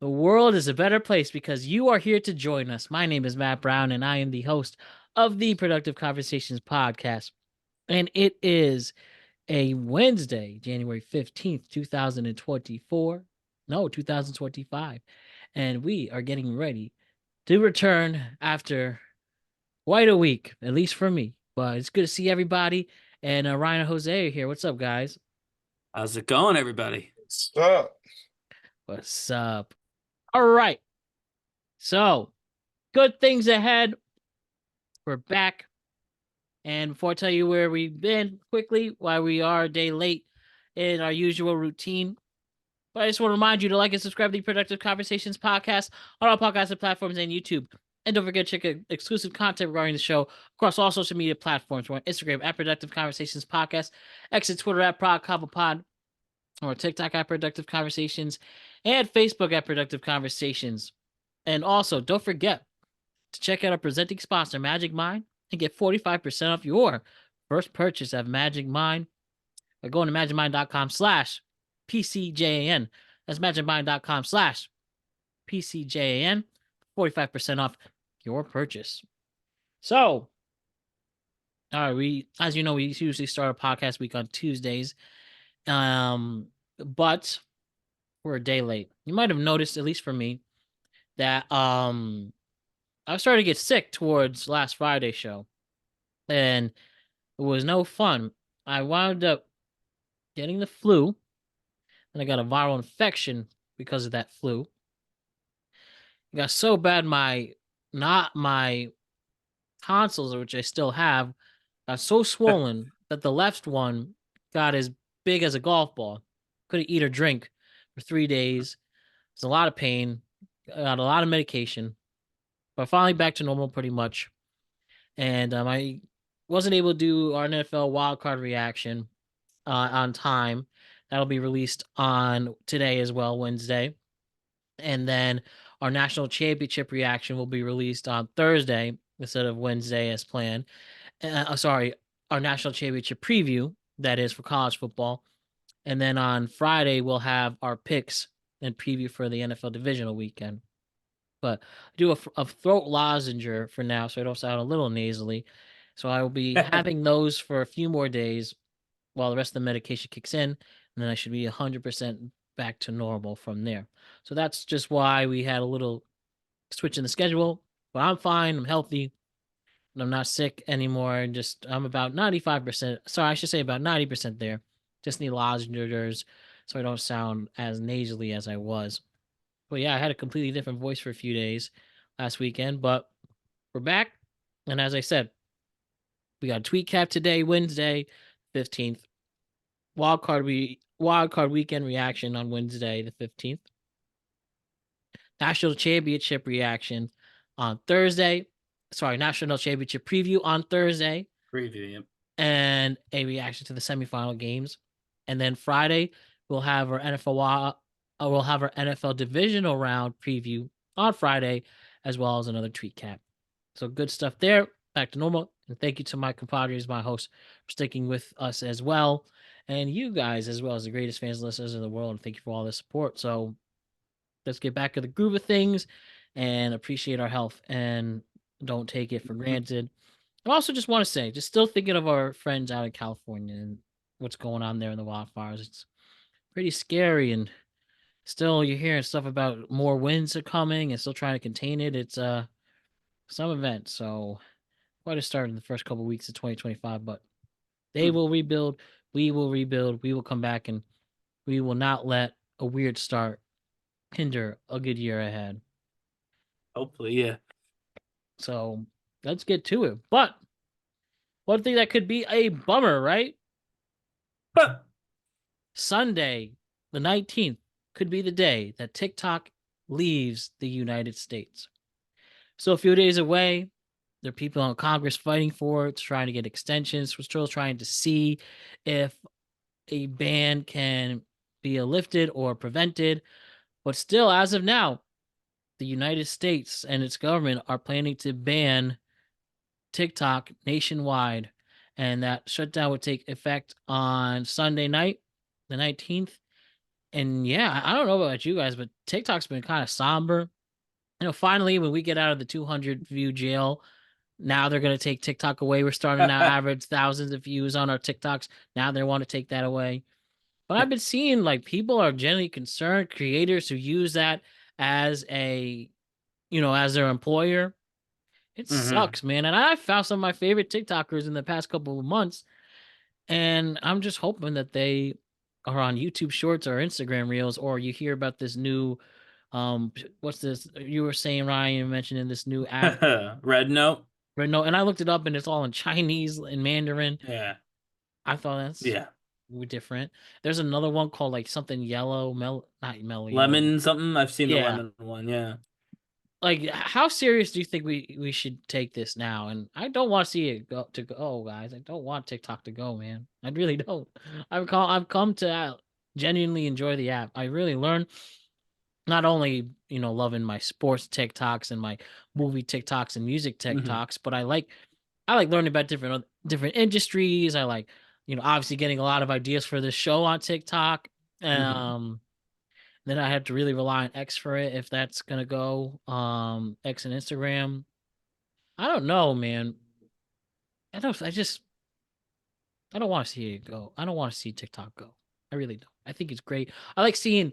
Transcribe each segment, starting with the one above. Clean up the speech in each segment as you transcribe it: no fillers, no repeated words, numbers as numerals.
The world is a better place because you are here to join us. My name is Matt Brown, and I am the host of the Productive Conversations podcast. And it is a Wednesday, January 15th, 2024. No, 2025. And we are getting ready to return after quite a week, at least for me. But it's good to see everybody. And Ryan and Jose are here. What's up, guys? How's it going, everybody? Stop. What's up? All right. So, good things ahead. We're back. And before I tell you where we've been quickly, why we are a day late in our usual routine, but I just want to remind you to like and subscribe to the Productive Conversations podcast on all podcasting platforms and YouTube. And don't forget to check out exclusive content regarding the show across all social media platforms. We're on Instagram at Productive Conversations Podcast, X and Twitter at ProdConvapod, or TikTok at Productive Conversations, and Facebook at Productive Conversations. And also, don't forget to check out our presenting sponsor, Magic Mind, and get 45% off your first purchase at Magic Mind by going to magicmind.com/PCJAN. That's magicmind.com/PCJAN. 45% off your purchase. So, all right, as you know, we usually start a podcast week on Tuesdays. But we're a day late. You might have noticed, at least for me, that I was starting to get sick towards last Friday's show, and it was no fun. I wound up getting the flu, and I got a viral infection because of that flu. It got so bad, my tonsils, which I still have, got so swollen that the left one got as big as a golf ball. Couldn't eat or drink for 3 days. It's a lot of pain. Got a lot of medication, but finally back to normal pretty much. And I wasn't able to do our NFL wildcard reaction on time. That'll be released on today as well, Wednesday. And then our national championship reaction will be released on Thursday instead of Wednesday as planned. Sorry, our national championship preview, that is for college football. And then on Friday, we'll have our picks and preview for the NFL divisional weekend. But I do a throat lozenge for now, so I don't sound a little nasally. So I will be having those for a few more days while the rest of the medication kicks in, and then I should be 100% back to normal from there. So that's just why we had a little switch in the schedule. But I'm fine. I'm healthy. And I'm not sick anymore. I'm about 95%. Sorry, I should say about 90% there. Just need lozenges so I don't sound as nasally as I was. But yeah, I had a completely different voice for a few days last weekend, but we're back. And as I said, we got a tweet cap today, Wednesday, 15th. Wildcard weekend reaction on Wednesday, the 15th. National championship reaction on Thursday. Sorry, national championship preview on Thursday. Preview, yep. And a reaction to the semifinal games. And then Friday, we'll have our NFL divisional round preview on Friday, as well as another tweet cap. So good stuff there. Back to normal. And thank you to my compadres, my hosts, for sticking with us as well. And you guys, as well as the greatest fans and listeners in the world. And thank you for all the support. So let's get back to the groove of things and appreciate our health and don't take it for granted. I also just want to say, just still thinking of our friends out in California and what's going on there in the wildfires. It's pretty scary, and still you're hearing stuff about more winds are coming and still trying to contain it. It's some event. So quite a start in the first couple of weeks of 2025, but they will rebuild. We will rebuild. We will come back, and we will not let a weird start hinder a good year ahead. Hopefully, yeah. So let's get to it. But one thing that could be a bummer, right? Sunday, the 19th, could be the day that TikTok leaves the United States. So a few days away, there are people in Congress fighting for it, trying to get extensions. We're still trying to see if a ban can be lifted or prevented. But still, as of now, the United States and its government are planning to ban TikTok nationwide. And that shutdown would take effect on Sunday night, the 19th. And yeah, I don't know about you guys, but TikTok's been kind of somber. Finally, when we get out of the 200 view jail, now they're going to take TikTok away. We're starting to average thousands of views on our TikToks. Now they want to take that away. But I've been seeing like people are genuinely concerned, creators who use that as as their employer. It Hmm. sucks, man. And I found some of my favorite TikTokers in the past couple of months, and I'm just hoping that they are on YouTube Shorts or Instagram Reels, or you hear about this new what's this you were saying, Ryan, you mentioning this new app. Red Note. Right, no, and I looked it up and it's all in Chinese and Mandarin. Yeah. I thought that's Yeah. different. There's another one called like something yellow, not mellow yellow. Lemon something. I've seen the Yeah. lemon one. Yeah. Like how serious do you think we should take this now? And I don't want to see it go, guys. I don't want TikTok to go, man. I really don't. I've come to genuinely enjoy the app. I really learn not only, loving my sports TikToks and my movie TikToks and music Hmm. TikToks, but I like learning about different industries. I like, obviously getting a lot of ideas for this show on TikTok. Hmm. Um, then I have to really rely on X for it if that's gonna go. X and Instagram. I don't know, man. I don't. I just. I don't want to see it go. I don't want to see TikTok go. I really don't. I think it's great. I like seeing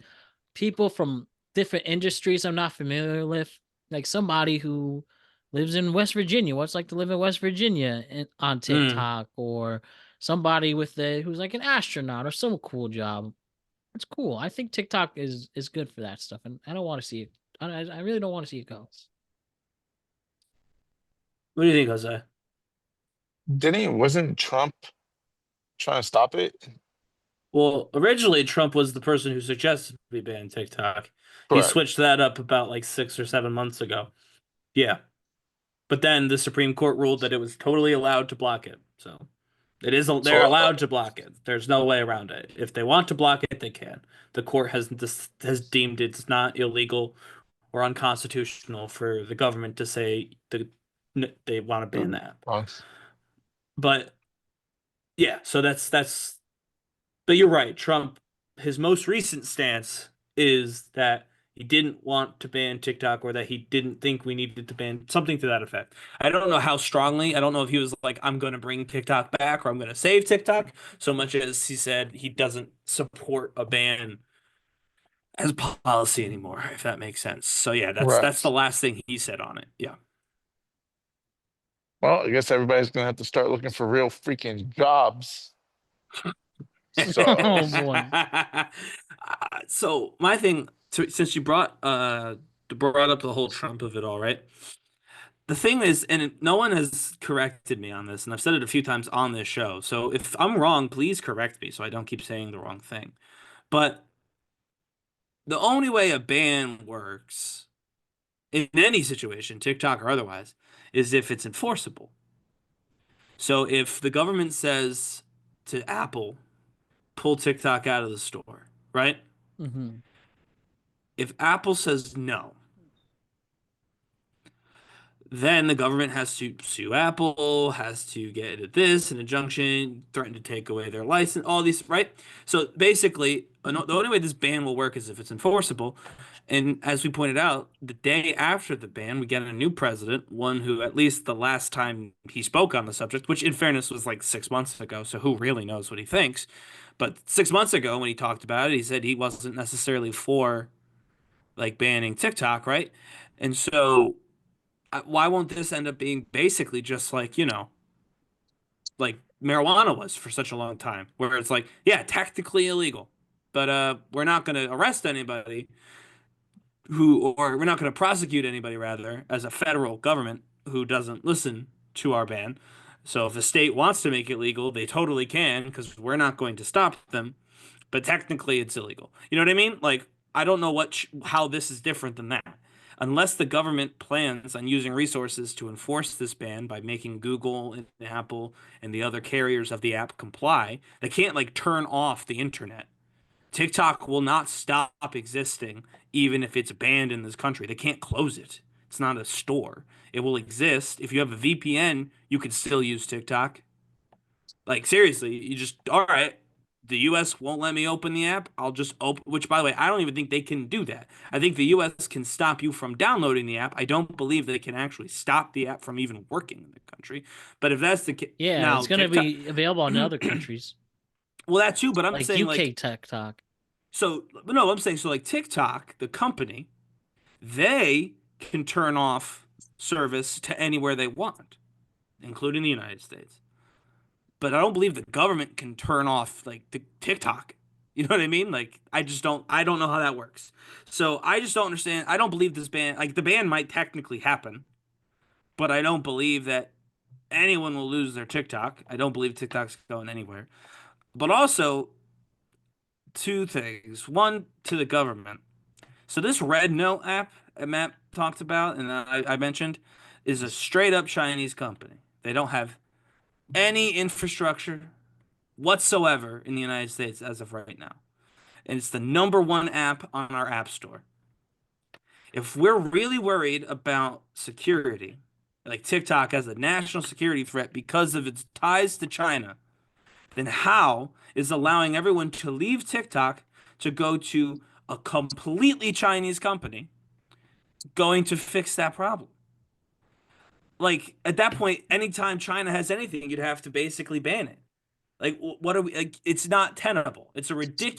people from different industries I'm not familiar with, like somebody who lives in West Virginia. What's it like to live in West Virginia on Mm. TikTok, or somebody who's like an astronaut or some cool job. It's cool. I think TikTok is good for that stuff, and I don't want to see it. I really don't want to see it go. What do you think, Jose? Wasn't Trump trying to stop it? Well, originally Trump was the person who suggested we ban TikTok. He Correct. switched that up about like 6 or 7 months ago. Yeah. But then the Supreme Court ruled that it was totally allowed to block it. So they're So, allowed to block it. There's no way around it. If they want to block it, they can. The court has deemed it's not illegal or unconstitutional for the government to say they want to ban that. uh, But yeah, so that's but you're right. Trump, his most recent stance is that he didn't want to ban TikTok or that he didn't think we needed to ban something to that effect. I don't know how strongly. I don't know if he was like, I'm going to bring TikTok back or I'm going to save TikTok, so much as he said he doesn't support a ban as policy anymore, if that makes sense. So yeah, that's the correct. last thing he said on it. Yeah. Well, I guess everybody's gonna have to start looking for real freaking jobs. So, Oh boy. So my thing, since you brought up the whole Trump of it all, right? The thing is, and no one has corrected me on this, and I've said it a few times on this show. So if I'm wrong, please correct me so I don't keep saying the wrong thing. But the only way a ban works in any situation, TikTok or otherwise, is if it's enforceable. So if the government says to Apple, pull TikTok out of the store, right? Hmm. If Apple says no, then the government has to sue Apple, has to get this, an injunction, threaten to take away their license, all these, right? So basically, the only way this ban will work is if it's enforceable. And as we pointed out, the day after the ban, we get a new president, one who, at least the last time he spoke on the subject, which in fairness was like 6 months ago, so who really knows what he thinks? But 6 months ago, when he talked about it, he said he wasn't necessarily for like banning TikTok, right? And so why won't this end up being basically just like, like marijuana was for such a long time, where it's like, yeah, technically illegal, but we're not going to arrest anybody or we're not going to prosecute anybody rather as a federal government who doesn't listen to our ban. So if a state wants to make it legal, they totally can because we're not going to stop them, but technically it's illegal. You know what I mean? Like, I don't know how this is different than that. Unless the government plans on using resources to enforce this ban by making Google and Apple and the other carriers of the app comply, they can't like turn off the internet. TikTok will not stop existing even if it's banned in this country. They can't close it. It's not a store. It will exist. If you have a VPN, you can still use TikTok. Like seriously, you just all right. the US won't let me open the app, I'll just open, which by the way, I don't even think they can do that. I think the US can stop you from downloading the app. I don't believe they can actually stop the app from even working in the country. But if that's the case, Yeah, now it's gonna TikTok, be available in other countries well, that too, but I'm like saying UK like, TikTok. so, no, I'm saying so like TikTok, the company, they can turn off service to anywhere they want, including the United States. But I don't believe the government can turn off like the TikTok. You know what I mean? Like I don't know how that works. So I just don't understand. I don't believe this ban, like the ban might technically happen, but I don't believe that anyone will lose their TikTok. I don't believe TikTok's going anywhere. But also two things. One, to the government. So this Red Note app Matt talked about and I mentioned is a straight up Chinese company. They don't have any infrastructure whatsoever in the United States as of right now. And it's the number one app on our app store. If we're really worried about security, like TikTok as a national security threat because of its ties to China, then how is allowing everyone to leave TikTok to go to a completely Chinese company going to fix that problem? Like at that point, anytime China has anything, you'd have to basically ban it. Like, what are we? Like, it's not tenable. It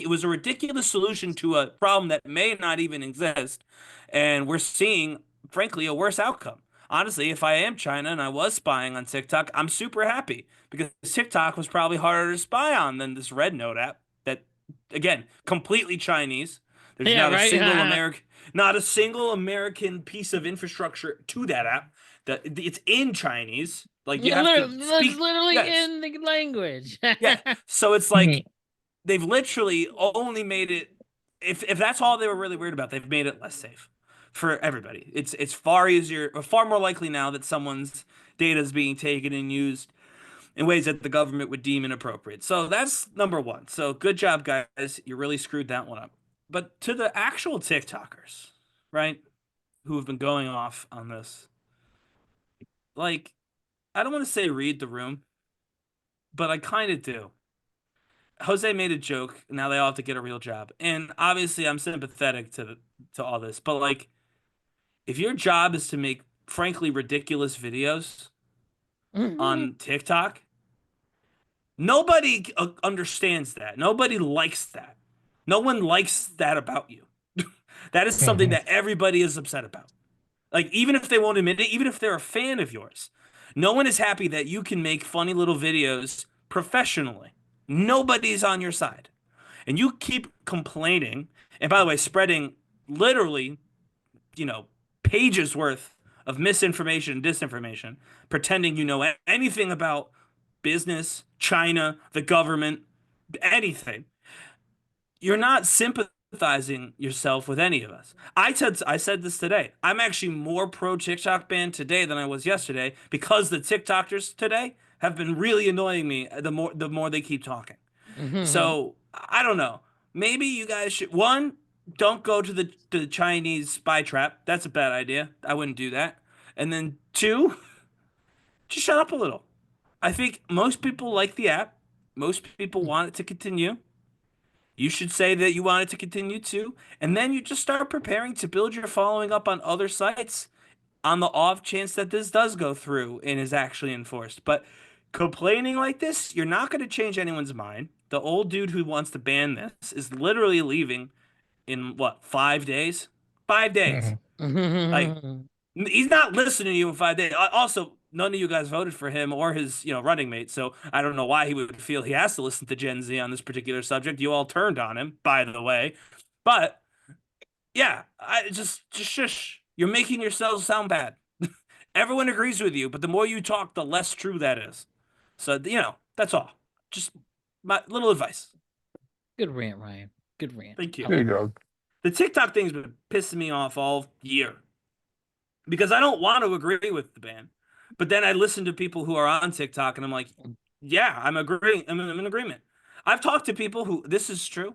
was a ridiculous solution to a problem that may not even exist, and we're seeing, frankly, a worse outcome. Honestly, if I am China and I was spying on TikTok, I'm super happy because TikTok was probably harder to spy on than this Red Note app. That, again, completely Chinese. There's Yeah, right. not a single American piece of infrastructure to that app. That it's in Chinese. Like you have to That's speak. literally Yes. in the language. Yeah. So it's like they've literally only made it if that's all they were really worried about, they've made it less safe for everybody. It's far easier or far more likely now that someone's data is being taken and used in ways that the government would deem inappropriate. So that's number one. So good job, guys. You really screwed that one up. But to the actual TikTokers, right, who have been going off on this, like, I don't want to say read the room, but I kind of do. Jose made a joke. Now they all have to get a real job, and obviously I'm sympathetic to all this. But like, if your job is to make frankly ridiculous videos on TikTok, nobody understands that. Nobody likes that. No one likes that about you. That is something that everybody is upset about. Like, even if they won't admit it, even if they're a fan of yours, no one is happy that you can make funny little videos professionally. Nobody's on your side. And you keep complaining, and by the way, spreading literally, you know, pages worth of misinformation and disinformation, pretending you know anything about business, China, the government, anything. You're not sympathizing yourself with any of us. I said this today. I'm actually more pro TikTok ban today than I was yesterday because the TikTokers today have been really annoying me the more they keep talking. So I don't know. Maybe you guys should one, don't go to the Chinese spy trap. That's a bad idea. I wouldn't do that. And then two, just shut up a little. I think most people like the app. Most people want it to continue. You should say that you want it to continue too. And then you just start preparing to build your following up on other sites on the off chance that this does go through and is actually enforced. But complaining like this, you're not going to change anyone's mind. The old dude who wants to ban this is literally leaving in what, 5 days? 5 days. Like, he's not listening to you in 5 days. Also, none of you guys voted for him or his, running mate. So I don't know why he would feel he has to listen to Gen Z on this particular subject. You all turned on him, by the way. But yeah, I just shush. You're making yourselves sound bad. Everyone agrees with you, but the more you talk, the less true that is. So, that's all. Just my little advice. Good rant, Ryan. Good rant. Thank you. There you go. The TikTok thing's been pissing me off all year because I don't want to agree with the ban. But then I listen to people who are on TikTok and I'm like, yeah, I'm agreeing. I'm in agreement. I've talked to people who this is true,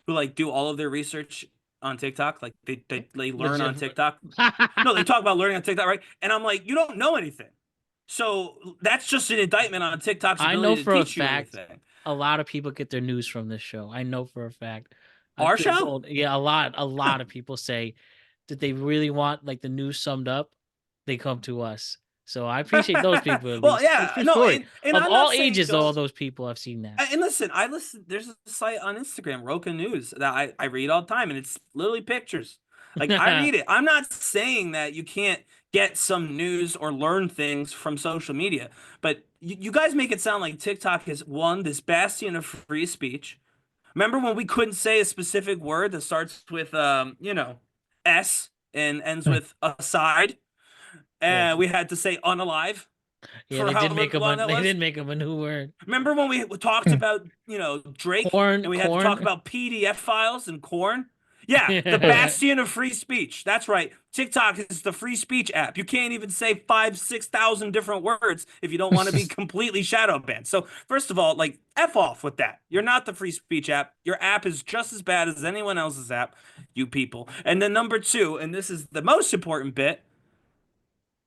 who like do all of their research on TikTok. Like they learn on TikTok. No, they talk about learning on TikTok, right? And I'm like, you don't know anything. So that's just an indictment on TikTok's I know ability to for a teach you fact anything. a lot of people get their news from this show. I know for a fact. I've Our been show? told, yeah, a lot of people say that they really want like the news summed up. They come to us. So I appreciate those people at Well, least. It's yeah, true no, story. and Of I'm not all saying ages, though, all don't. those people I've seen that. And listen, I listen. There's a site on Instagram, Roka News, that I read all the time, and it's literally pictures. Like I read it. I'm not saying that you can't get some news or learn things from social media, but you guys make it sound like TikTok has won this bastion of free speech. Remember when we couldn't say a specific word that starts with S and ends with aside, Oh, and we had to say unalive yeah, for they did however make up long a that they was? did make up a new word. Remember when we talked about, Drake Corn, and we had to talk corn. about PDF files and corn? Yeah, the Yeah. bastion of free speech. That's right. TikTok is the free speech app. You can't even say 6,000 different words if you don't want to be completely shadow banned. So, first of all, like, F off with that. You're not the free speech app. Your app is just as bad as anyone else's app, you people. And then, number two, and this is the most important bit,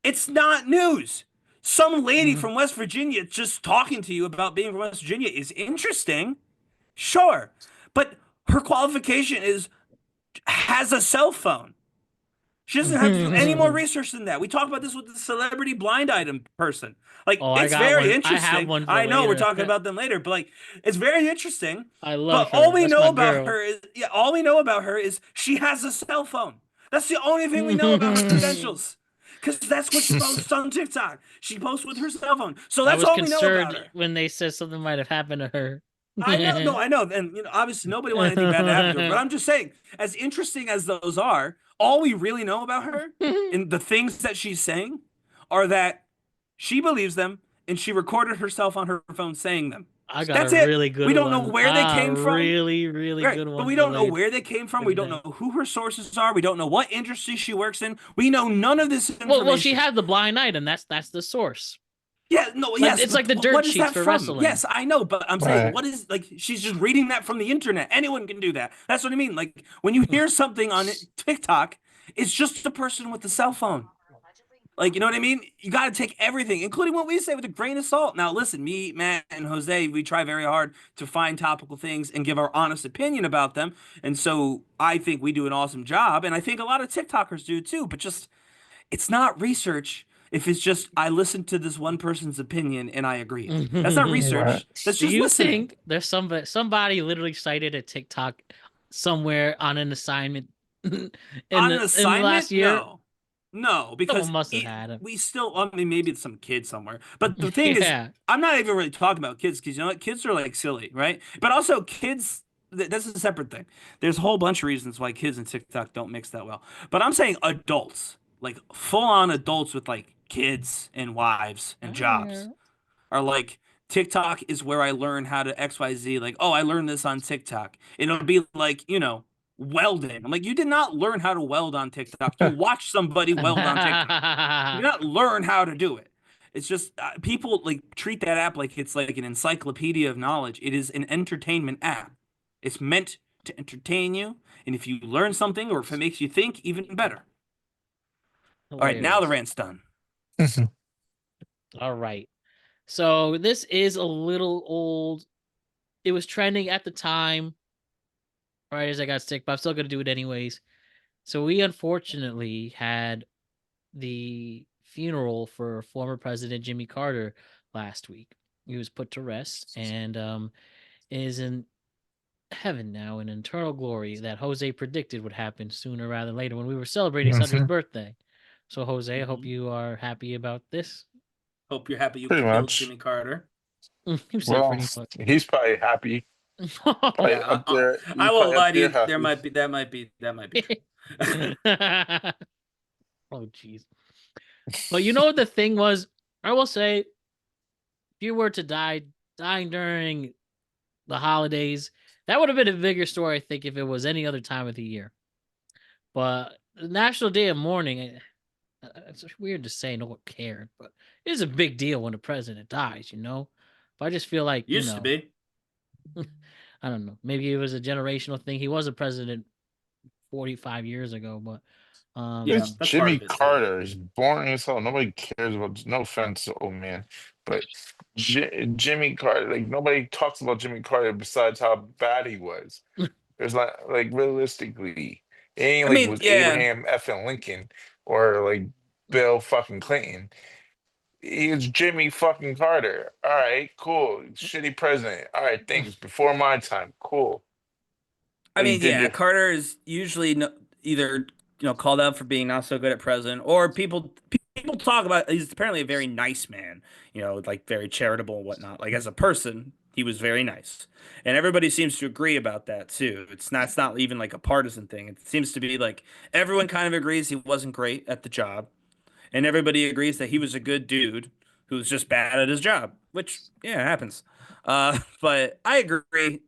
it's not news. Some lady Mhm. from West Virginia just talking to you about being from West Virginia is interesting, sure, but her qualification is has a cell phone. She doesn't have to do any more research than that. We talk about this with the celebrity blind item person. Like, Oh, I it's got very one. I have interesting. one for I know we're later. talking about them later, but like, it's very interesting. I But love all her. we That's know my about girl. her is, yeah, all we know about her is she has a cell phone. That's the only thing we know about her credentials. Because that's what she posts on TikTok. She posts with her cell phone. So I that's was all we know about concerned her. when they said something might have happened to her. I know, no, I know. And, obviously nobody wanted anything bad to happen to her. But I'm just saying, as interesting as those are, all we really know about her and the things that she's saying are that she believes them and she recorded herself on her phone saying them. I got a That's it. really good We don't know one. where they came from. Really, really Right. good But one we for don't know later where they came from. for We don't today. know who her sources are. We don't know what industry she works in. We know none of this Well, she information. had the blind item. That's the source. Yeah, no, Like yes, it's like but the dirt what is sheets that for from? wrestling. Yes, I know, but I'm saying, Right. what is, like, she's just reading that from the internet. Anyone can do that. That's what I mean. Like, when you hear something on TikTok, it's just a person with a cell phone. Like, you know what I mean? You got to take everything, including what we say, with a grain of salt. Now, listen, me, Matt, and Jose, we try very hard to find topical things and give our honest opinion about them. And so I think we do an awesome job. And I think a lot of TikTokers do too. But just, it's not research if it's just, I listened to this one person's opinion and I agreed. That's not Do Right. research. That's just you listening. think there's somebody literally cited a TikTok somewhere on an assignment in On an the last assignment? year? No. No, Someone because must have had him. we still, I mean, maybe it's some kid somewhere. But the thing is, Yeah. I'm not even really talking about kids because, you know what? Kids are like silly, right? But also, kids, that's a separate thing. There's a whole bunch of reasons why kids and TikTok don't mix that well. But I'm saying adults, like full on adults with like kids and wives and jobs, are like, TikTok is where I learn how to XYZ. Like, oh, I learned this on TikTok. And it'll be like, welding. I'm like, you did not learn how to weld on TikTok. You watch somebody weld on TikTok. You did not learn how to do it. It's just, people like treat that app like it's like an encyclopedia of knowledge. It is an entertainment app. It's meant to entertain you. And if you learn something or if it makes you think, even better. All right, now the Hilarious. rant's done. All right. So this is a little old. It was trending at the time, right as I got sick, but I'm still gonna do it anyways. So we unfortunately had the funeral for former President Jimmy Carter last week. He was put to rest and is in heaven now in eternal glory that Jose predicted would happen sooner rather than later when we were celebrating his 100th Mhm. birthday. So Jose, I hope Mhm. you are happy about this. Hope you're happy you Pretty killed much. Jimmy Carter. You said Well, pretty much. he's probably happy. Probably Yeah, up there. I He's won't probably up lie to there you. There happy. might be true. Oh jeez. But you know what the thing was? I will say, if you were to dying during the holidays, that would have been a bigger story, I think, if it was any other time of the year. But the National Day of Mourning, it's weird to say no one cared, but it is a big deal when the president dies, you know? But I just feel like, Used to be. I don't know, maybe it was a generational thing. He was a president 45 years ago, but Yeah, It's that's part Jimmy of it too. Carter. He's boring as hell. Nobody cares about. No offense, old man. But Jimmy Carter, like nobody talks about Jimmy Carter besides how bad he was. There's not like realistically, it ain't I like it mean, was yeah. Abraham effing Lincoln or like Bill fucking Clinton. He's Jimmy fucking Carter. All right, cool. Shitty president. All right, thanks. Before my time, cool. I But he mean, did yeah, the Carter is usually either called out for being not so good at president, or people talk about he's apparently a very nice man, like very charitable and whatnot. Like as a person, he was very nice, and everybody seems to agree about that too. It's not even like a partisan thing. It seems to be like everyone kind of agrees he wasn't great at the job, and everybody agrees that he was a good dude who was just bad at his job, which yeah happens. But I agree.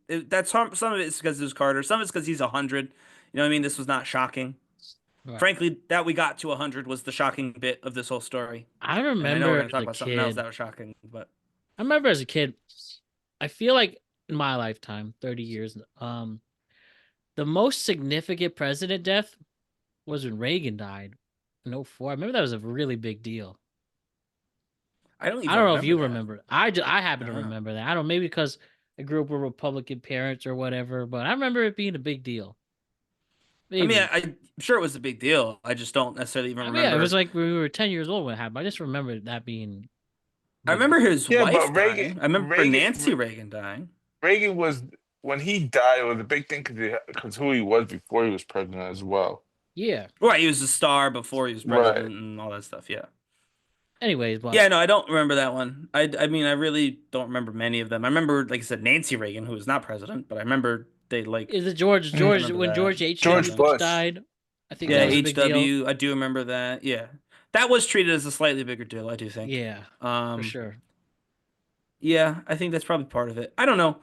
Some of it's because it was Carter. Some of it's because he's 100. You know what I mean? This was not shocking. Right. Frankly, that we got to 100 was the shocking bit of this whole story. I And I know we're remember going to as talk a about something else kid. that was shocking, but I remember as a kid. I feel like in my lifetime, 30 years, the most significant president death was when Reagan died in '04. I remember that was a really big deal. I don't I even don't know if remember you that. remember. I happen to No. remember that. I don't know, maybe because I grew up with Republican parents or whatever, but I remember it being a big deal. I mean, Maybe. I'm sure it was a big deal. I just don't necessarily even I mean, yeah, it was remember. like we were 10 years old when it happened. I just remember that being a I big remember deal. his yeah. wife But Reagan, dying. I remember Reagan, Nancy Reagan dying. Reagan was when he died. It was a big thing because who he was before he was president as well. Yeah. Right, he was a star before he was Right. president and all that stuff. Yeah. Anyways, but Yeah, no, I don't remember that one. I mean, I really don't remember many of them. I remember, like I said, Nancy Reagan, who was not president, but I remember they like. is it I Mm. George remember when that. George H.W. George Uh, Bush Bush. died? I think yeah, that was a Uh-huh. big deal. HW. I do remember that. Yeah, that was treated as a slightly bigger deal. I do think. Yeah, for Um, sure. yeah, I think that's probably part of it. I don't know.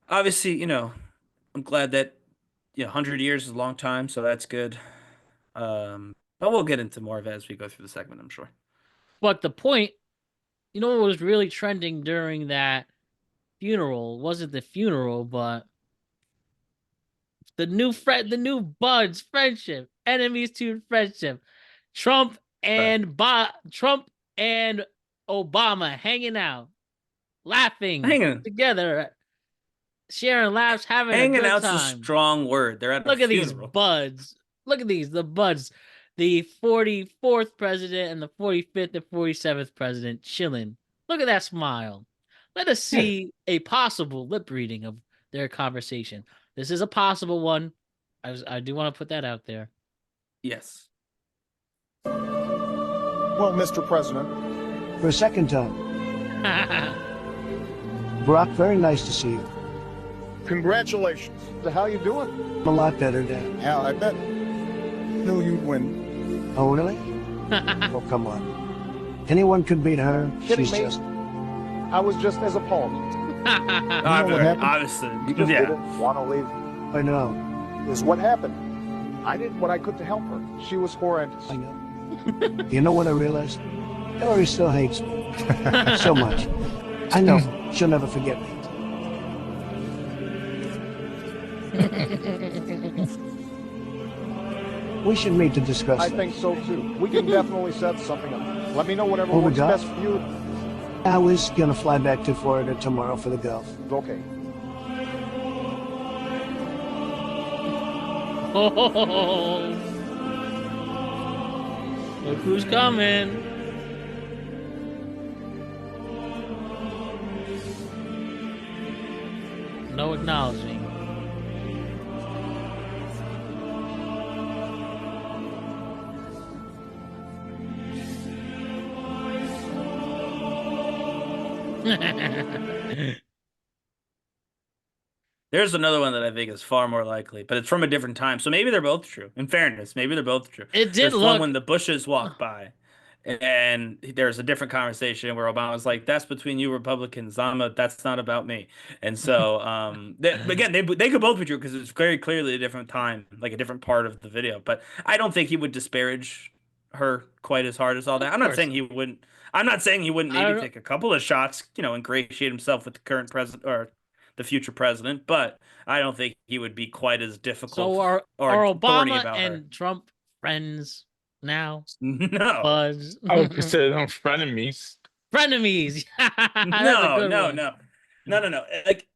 Obviously, I'm glad that 100 years is a long time, so that's good. But we'll get into more of it as we go through the segment, I'm sure. But the point, what was really trending during that funeral wasn't the funeral, but the new buds friendship, enemies to friendship. Right. Trump and Obama hanging out, laughing Hanging, together, sharing laughs, having a hanging good out's a time. strong word. They're at a Look at these funeral. buds. Look at the buds. The 44th president and the 45th and 47th president chilling. Look at that smile. Let us see a possible lip reading of their conversation. This is a possible one. I do want to put that out there. Yes. Well, Mr. President, For a second time. Brock, very nice to see you. congratulations. So how you doing? I'm a lot better, Dad. Yeah, I bet. Knew you'd win. Oh, really? Oh, come on. Anyone could beat her. Kidding She's me? just... I was just as appalled. what happened? Obviously. You just Yeah. didn't want to leave. I know. Is what happened. I did what I could to help her. She was horrendous. I know. You know what I realized? Hillary still hates me. So much. I know. She'll never forget me. We should meet to discuss I this. think so too. We can definitely set something up. Let me know whatever Oh, we works got- best for you. I was gonna fly back to Florida tomorrow for the golf. Okay. Oh, look who's coming. No acknowledging. There's another one that I think is far more likely, but it's from a different time. So maybe they're both true. In fairness, maybe they're both true. It did There's one look. when the Bushes walk by, and there's a different conversation where Obama's like, "That's between you Republicans. That's not about me." And so, again, they could both be true because it's very clearly a different time, like a different part of the video. But I don't think he would disparage her quite as hard as all that. Of I'm not course. saying he wouldn't. I'm not saying he wouldn't I don't maybe know. take a couple of shots, ingratiate himself with the current president or the future president, but I don't think he would be quite as difficult So are or thorny Obama about her. and Trump friends now? No. Buds. I would consider them frenemies. Frenemies. That's a No, good no, one. no, no, no, no. Like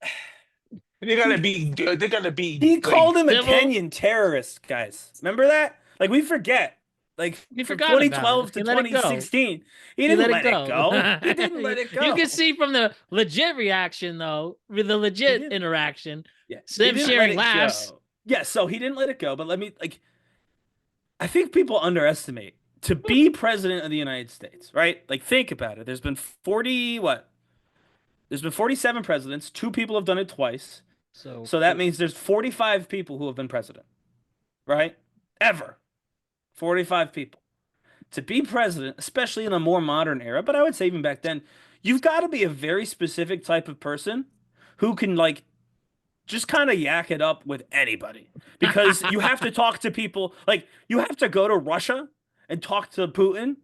They gotta be he called him a civil. Kenyan terrorist, guys. Remember that? Like we forget. Like He from forgot about it. 2012 to He let it go. 2016, he He didn't let it let it go. go. He didn't let it go. You can see from the legit reaction, though, with the legit didn't. interaction, Yeah, them he didn't sharing let it laughs. go. Yeah, so he didn't let it go. But let me I think people underestimate to be president of the United States, right? Like think about it. There's been 40 what? There's been 47 presidents. 2 people have done it twice. So So that means there's 45 people who have been president, right? Ever. 45 people. To be president, especially in a more modern era, but I would say even back then, you've got to be a very specific type of person who can like just kind of yak it up with anybody because you have to talk to people like you have to go to Russia and talk to Putin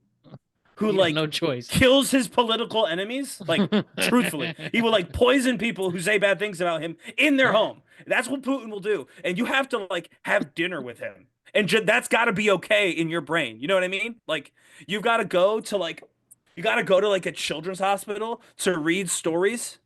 who you like no choice. kills his political enemies like truthfully he will like poison people who say bad things about him in their home. That's what Putin will do, and you have to like have dinner with him, and that's got to be okay in your brain, you know what I mean? Like you've got to go to like you got to go to like a children's hospital to read stories,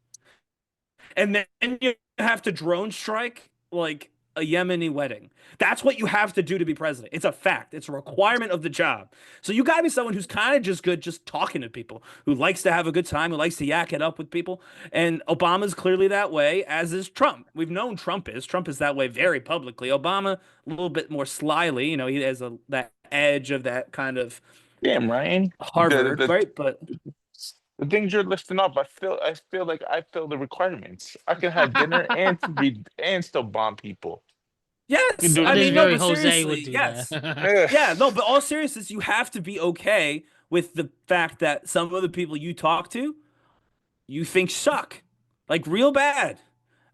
and then you have to drone strike like a Yemeni wedding. That's what you have to do to be president. It's a fact. It's a requirement of the job. So you got to be someone who's kind of just good just talking to people, who likes to have a good time, who likes to yak it up with people. And Obama's clearly that way, as is Trump. We've known Trump is. Trump is that way very publicly. Obama a little bit more slyly. You know, he has that edge of that kind of Damn, Ryan. Harvard, The, right? But the things you're listing off, I feel like I fill the requirements. I can have dinner and read and still bomb people. You yes, do I That is mean, no, very but Jose would seriously, do yes. that. Yeah, no, but all seriousness, you have to be okay with the fact that some of the people you talk to, you think suck, like real bad,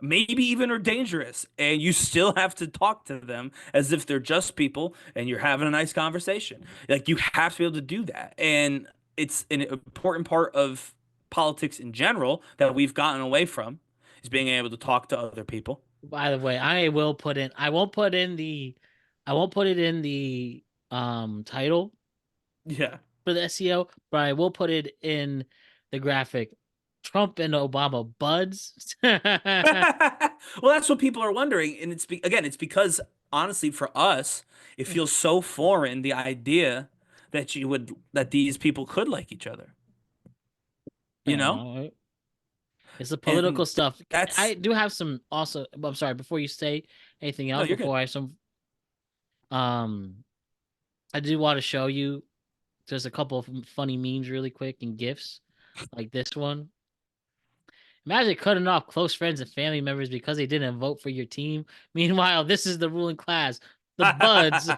maybe even are dangerous, and you still have to talk to them as if they're just people and you're having a nice conversation. Like you have to be able to do that, and it's an important part of politics in general that we've gotten away from is being able to talk to other people. By the way, I won't put it in the title Yeah. for the SEO, but I will put it in the graphic. Trump and Obama buds. Well, that's what people are wondering, and again, it's because honestly, for us, it feels so foreign the idea that these people could like each other. You know, know, it's the and political stuff. that's I do have some also. I'm sorry. Before you say anything no, else, you're before good. I have some, I do want to show you just a couple of funny memes really quick and gifs like this one. Imagine cutting off close friends and family members because they didn't vote for your team. Meanwhile, this is the ruling class, the buds.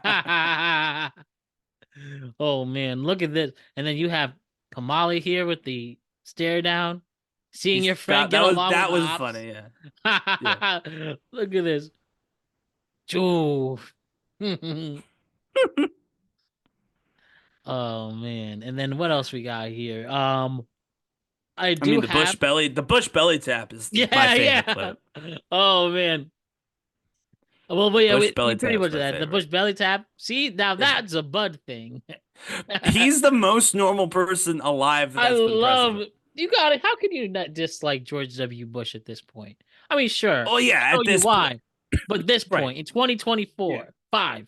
Oh man, look at this. And then you have Kamali here with the stare down, seeing your friend get along with that was ops. funny, yeah. Look at this. Ooh. Oh man. And then what else we got here? I I mean, do have the bush belly tap is my yeah, favorite yeah. clip. Oh man. Well, but yeah, Bush we belly pretty tap's much my that. The bush favorite. belly tap. See, now Is- that's a bud thing. He's the most normal person alive I that's been love president. you. Got it. How can you not dislike George W. Bush at this point? I mean, sure. Oh yeah, I know at you this why, point, but this right? point in 2024, Yeah. 5,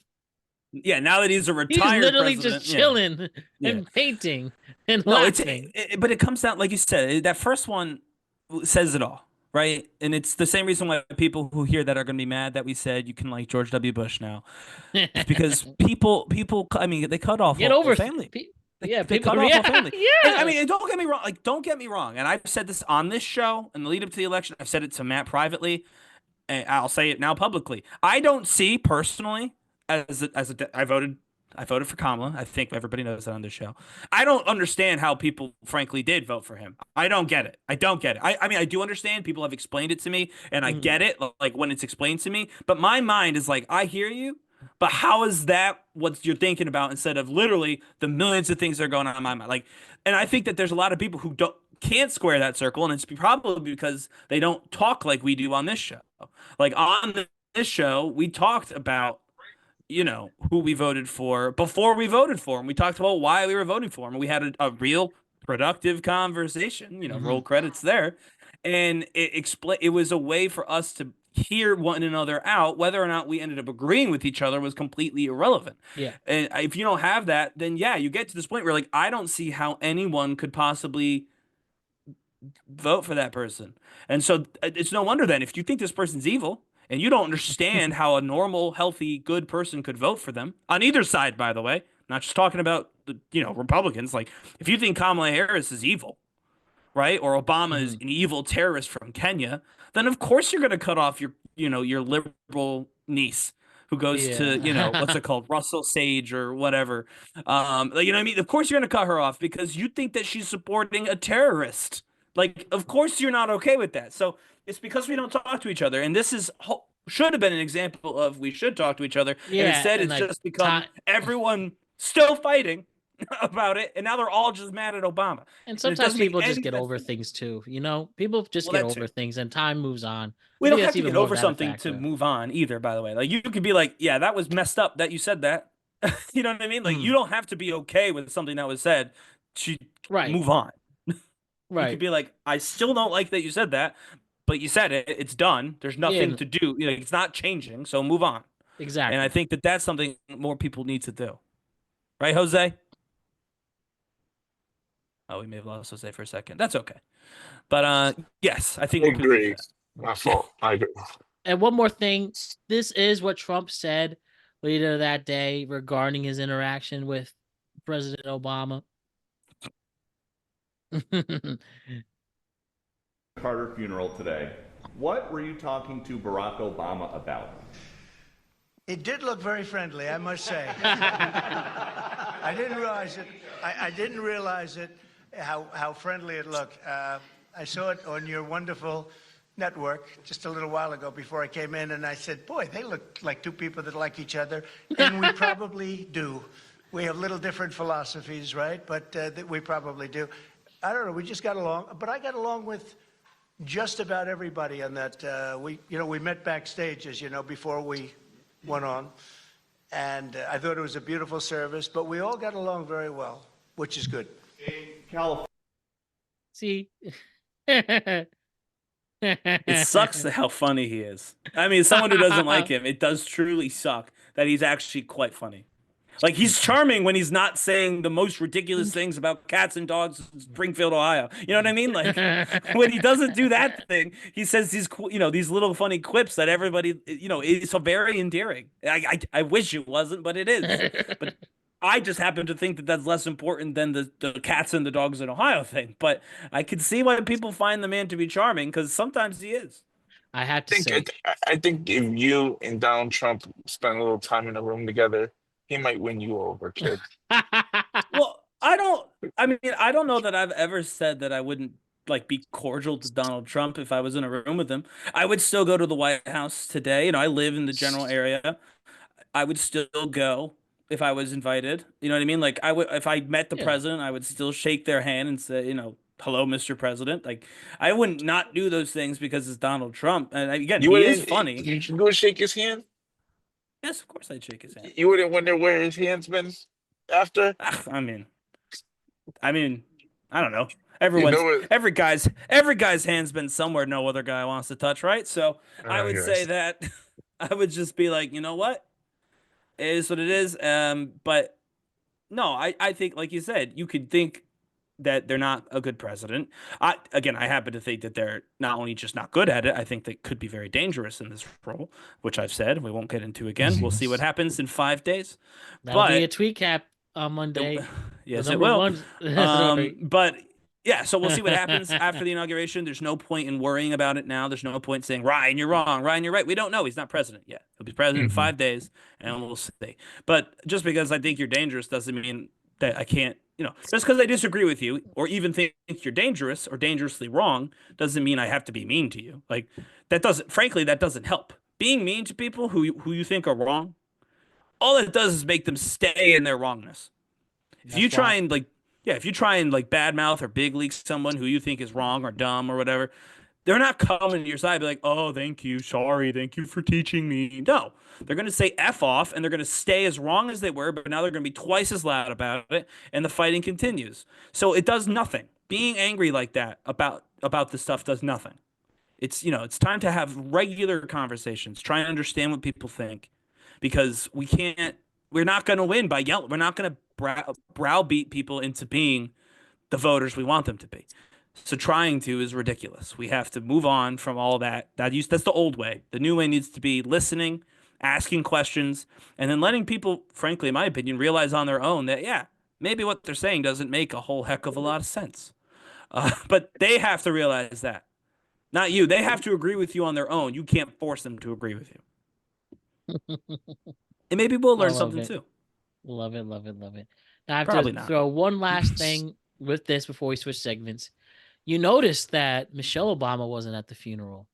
Yeah, now that he's a he's retired literally president, just chilling yeah. and painting and No, laughing. but it comes down like you said. That first one says it all, right? And it's the same reason why people who hear that are going to be mad that we said you can like George W. Bush now. It's because people. I mean, they cut off Get whole over family. Yeah, They people. cut off Yeah, whole family. And, I yeah. mean, and don't get me wrong. Like, don't get me wrong. And I've said this on this show in the lead up to the election. I've said it to Matt privately, and I'll say it now publicly. I don't see personally I voted for Kamala. I think everybody knows that on this show. I don't understand how people, frankly, did vote for him. I don't get it. I don't get it. I mean, I do understand. People have explained it to me, and I get it, like when it's explained to me. But my mind is like, I hear you, but how is that what you're thinking about instead of literally the millions of things that are going on in my mind? Like, and I think that there's a lot of people who can't square that circle, and it's probably because they don't talk like we do on this show. Like on this show, we talked about who we voted for before we voted for him. We talked about why we were voting for him. We had a real productive conversation, Mhm. roll credits there. And it was a way for us to hear one another out. Whether or not we ended up agreeing with each other was completely irrelevant. Yeah. And if you don't have that, then yeah, you get to this point where like, I don't see how anyone could possibly vote for that person. And so it's no wonder then if you think this person's evil and you don't understand how a normal, healthy, good person could vote for them on either side, by the way, not just talking about the, Republicans. Like if you think Kamala Harris is evil, right? Or Obama is an evil terrorist from Kenya, then of course you're going to cut off your liberal niece who goes to, what's it called? Russell Sage or whatever. You know what I mean? Of course you're going to cut her off because you think that she's supporting a terrorist. Like, of course you're not okay with that. So it's because we don't talk to each other. And this should have been an example of we should talk to each other. Yeah, and instead and it's like just become everyone still fighting about it, and now they're all just mad at Obama. And it sometimes doesn't make people just any get sense over to me. things too. People just Well, get that over too. things and time moves on. We I don't think have that's to even get more over of that something to factor. move on either, by the way. Like you could be like, yeah, that was messed up that you said that. You know what I mean? Like you don't have to be okay with something that was said to Right. move on. You Right. could be like, I still don't like that you said that, but you said it. It's done. There's nothing to do. It's not changing. So move on. Exactly. And I think that that's something more people need to do. Right, Jose? Oh, we may have lost Jose for a second. That's okay. But yes, I think I more people agree. need to do My fault. I agree. And one more thing, this is what Trump said later that day regarding his interaction with President Obama. Carter funeral today. What were you talking to Barack Obama about? It did look very friendly, I must say. I didn't realize it. I didn't realize it, how friendly it looked. I saw it on your wonderful network just a little while ago before I came in, and I said, boy, they look like two people that like each other, and we probably do. We have little different philosophies, right? But we probably do. I don't know, we just got along, but I got along with just about everybody on that. We met backstage, as you know, before we went on, and I thought it was a beautiful service, but we all got along very well, which is good. California. See? It sucks how funny he is. I mean, someone who doesn't like him, it does truly suck that he's actually quite funny. Like, he's charming when he's not saying the most ridiculous things about cats and dogs in Springfield, Ohio. You know what I mean? Like, when he doesn't do that thing, he says these, these little funny quips that everybody, it's so very endearing. I wish it wasn't, but it is. But I just happen to think that that's less important than the cats and the dogs in Ohio thing. But I can see why people find the man to be charming, because sometimes he is. I have to say. I think if you and Donald Trump spend a little time in a room together, he might win you over, kid. Well, I don't know that I've ever said that I wouldn't be cordial to Donald Trump if I was in a room with him. I would still go to the White House today. I live in the general area. I would still go if I was invited. You know what I mean? Like, I would, if I met the president, I would still shake their hand and say, hello, Mr. President. Like, I wouldn't not do those things because it's Donald Trump. And again, he is funny. You would shake his hand? Yes, of course I'd shake his hand. You wouldn't wonder where his hand's been after? I mean, I don't know. Every guy's hand's been somewhere no other guy wants to touch, right? So I would say that I would just be like, you know what? It is what it is. But no, I think, like you said, you could think that they're not a good president. I happen to think that they're not only just not good at it, I think they could be very dangerous in this role, which I've said we won't get into again. We'll see what happens in 5 days. That'll be a tweet cap on Monday. Yes, it will. But yeah, so we'll see what happens after the inauguration. There's no point in worrying about it now. There's no point saying, Ryan, you're wrong. Ryan, you're right. We don't know. He's not president yet. He'll be president in 5 days, and we'll see. But just because I think you're dangerous doesn't mean that I can't, just because I disagree with you or even think you're dangerous or dangerously wrong doesn't mean I have to be mean to you. Like, that doesn't help. Being mean to people who you think are wrong, all it does is make them stay in their wrongness. If you try and badmouth or big league someone who you think is wrong or dumb or whatever, They're not coming to your side, be like, "Oh, thank you, sorry, thank you for teaching me." No, they're going to say "f off" and they're going to stay as wrong as they were, but now they're going to be twice as loud about it, and the fighting continues. So it does nothing. Being angry like that about this stuff does nothing. It's it's time to have regular conversations. Try and understand what people think, because we're not going to win by yelling. We're not going to browbeat people into being the voters we want them to be. So trying to is ridiculous. We have to move on from all that. That's the old way. The new way needs to be listening, asking questions, and then letting people, frankly, in my opinion, realize on their own that, yeah, maybe what they're saying doesn't make a whole heck of a lot of sense. But they have to realize that. Not you. They have to agree with you on their own. You can't force them to agree with you. And maybe we'll learn something too. Love it, love it, love it. I have Probably to not. throw one last thing with this before we switch segments. You noticed that Michelle Obama wasn't at the funeral.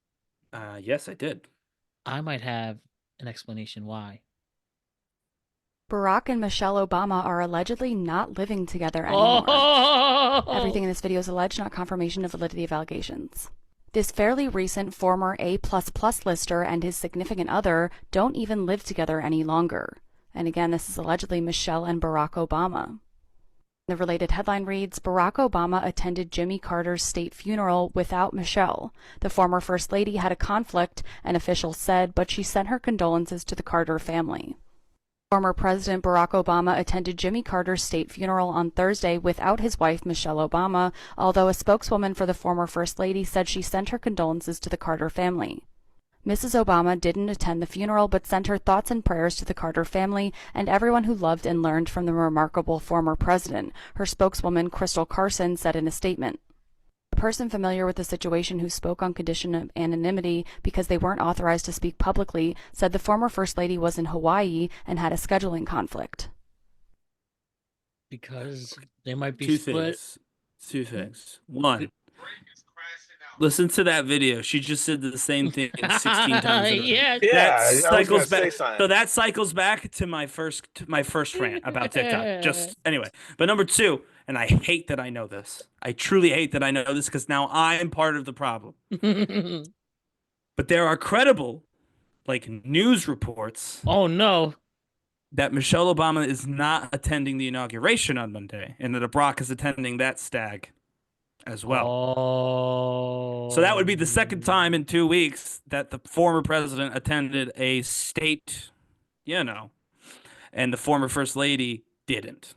Yes, I did. I might have an explanation why. Barack and Michelle Obama are allegedly not living together anymore. Everything in this video is alleged, not confirmation of validity of allegations. This fairly recent former A++ lister and his significant other don't even live together any longer. And again, this is allegedly Michelle and Barack Obama. The related headline reads, Barack Obama attended Jimmy Carter's state funeral without Michelle. The former First Lady had a conflict, an official said, but she sent her condolences to the Carter family. Former President Barack Obama attended Jimmy Carter's state funeral on Thursday without his wife Michelle Obama, although a spokeswoman for the former First Lady said she sent her condolences to the Carter family. Mrs. Obama didn't attend the funeral but sent her thoughts and prayers to the Carter family and everyone who loved and learned from the remarkable former president, her spokeswoman Crystal Carson said in a statement. A person familiar with the situation who spoke on condition of anonymity because they weren't authorized to speak publicly said the former First Lady was in Hawaii and had a scheduling conflict. Because they might be Two split. things. Two things. One, listen to that video. She just said the same thing 16 times. Yes. Yeah, That I was gonna cycles say back. something. So that cycles back to my first rant about TikTok. Just anyway. But number two, and I hate that I know this. I truly hate that I know this because now I'm part of the problem. But there are credible, news reports. Oh no. That Michelle Obama is not attending the inauguration on Monday, and that Barack is attending that stag as well. Oh. So that would be the second time in 2 weeks that the former president attended a state, and the former first lady didn't.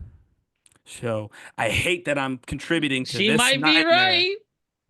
So I hate that I'm contributing to She this might nightmare, be right.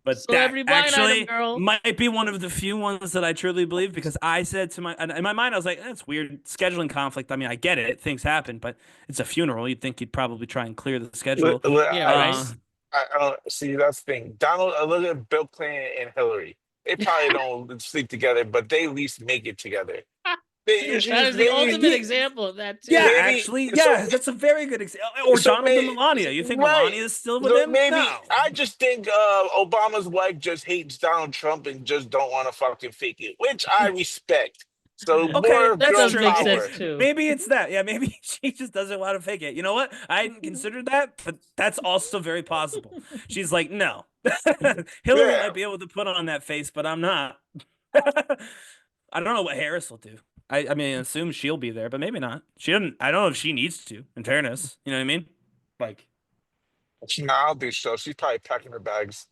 but So that every blind actually item, girl. might be one of the few ones that I truly believe, because I said in my mind, I was like, that's weird. Scheduling conflict. I mean, I get it. Things happen, but it's a funeral. You'd think he'd probably try and clear the schedule. Yeah, right. I see, that's the thing. Look at Bill Clinton and Hillary. They probably don't sleep together, but they at least make it together. That is the ultimate example of that too. Yeah, Maybe- actually, so- that's a very good example. Or so Donald and Melania. You think Melania is still with him? Maybe No. I just think Obama's wife just hates Donald Trump and just don't want to fucking fake it, which I respect. So Okay, more that girl does make power. sense too. Maybe it's that. Yeah, maybe she just doesn't want to fake it. You know what? I hadn't considered that, but that's also very possible. She's like, no. Hillary Yeah. might be able to put on that face, but I'm not. I don't know what Harris will do. I mean, I assume she'll be there, but maybe not. She doesn't. I don't know if she needs to, in fairness. You know what I mean? No, I don't think so. She's probably packing her bags.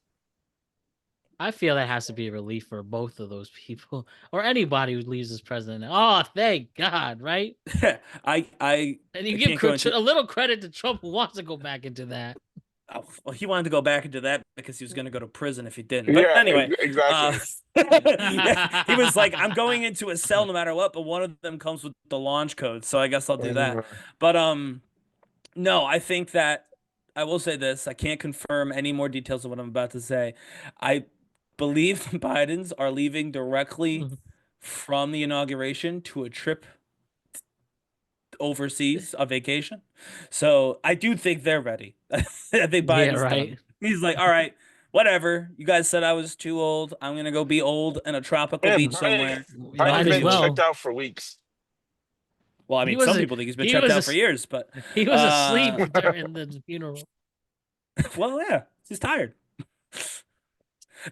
I feel that has to be a relief for both of those people or anybody who leaves as president. Oh, thank God, right? I And you I give can't go into- a little credit to Trump who wants to go back into that. Oh, well, he wanted to go back into that because he was going to go to prison if he didn't. But Yeah, anyway, exactly. yeah, he was like, I'm going into a cell no matter what, but one of them comes with the launch code, so I guess I'll do that. But no, I think that I will say this. I can't confirm any more details of what I'm about to say. I believe Bidens are leaving directly from the inauguration to a trip overseas, a vacation. So I do think they're ready. I think Biden's done. He's like, all right, whatever. You guys said I was too old. I'm going to go be old in a tropical beach somewhere. Biden's been checked out for weeks. Well, I mean, some people think he's been checked out for years, but he was asleep during the funeral. Well, yeah, he's tired.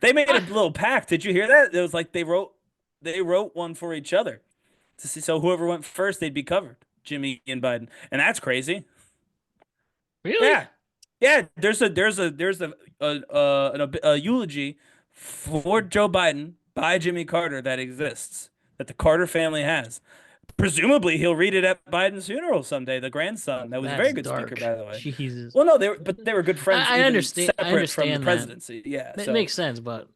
They made a little pact. Did you hear that? It was like they wrote one for each other to see. So whoever went first, they'd be covered. Jimmy and Biden, and that's crazy. Really? Yeah, yeah. There's a eulogy for Joe Biden by Jimmy Carter that exists that the Carter family has. Presumably, he'll read it at Biden's funeral someday. The grandson, that was a very good speaker, by the way. Jesus. Well, no, they were good friends. I understand. Separate from the that. presidency. Yeah, It so. makes sense, but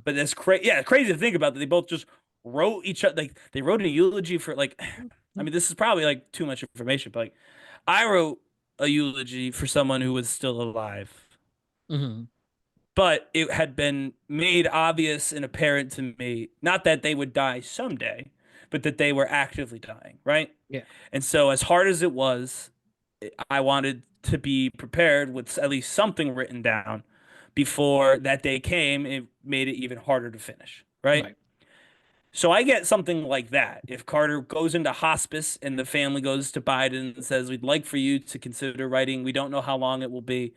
that's crazy. Yeah, crazy to think about that. They both just wrote each other. Like they wrote a eulogy for like. I mean, this is probably like too much information, but like, I wrote a eulogy for someone who was still alive. Mm-hmm. But it had been made obvious and apparent to me, not that they would die someday, but that they were actively dying, right? Yeah. And so as hard as it was, I wanted to be prepared with at least something written down before that day came. It made it even harder to finish, right? So I get something like that. If Carter goes into hospice and the family goes to Biden and says, we'd like for you to consider writing, we don't know how long it will be.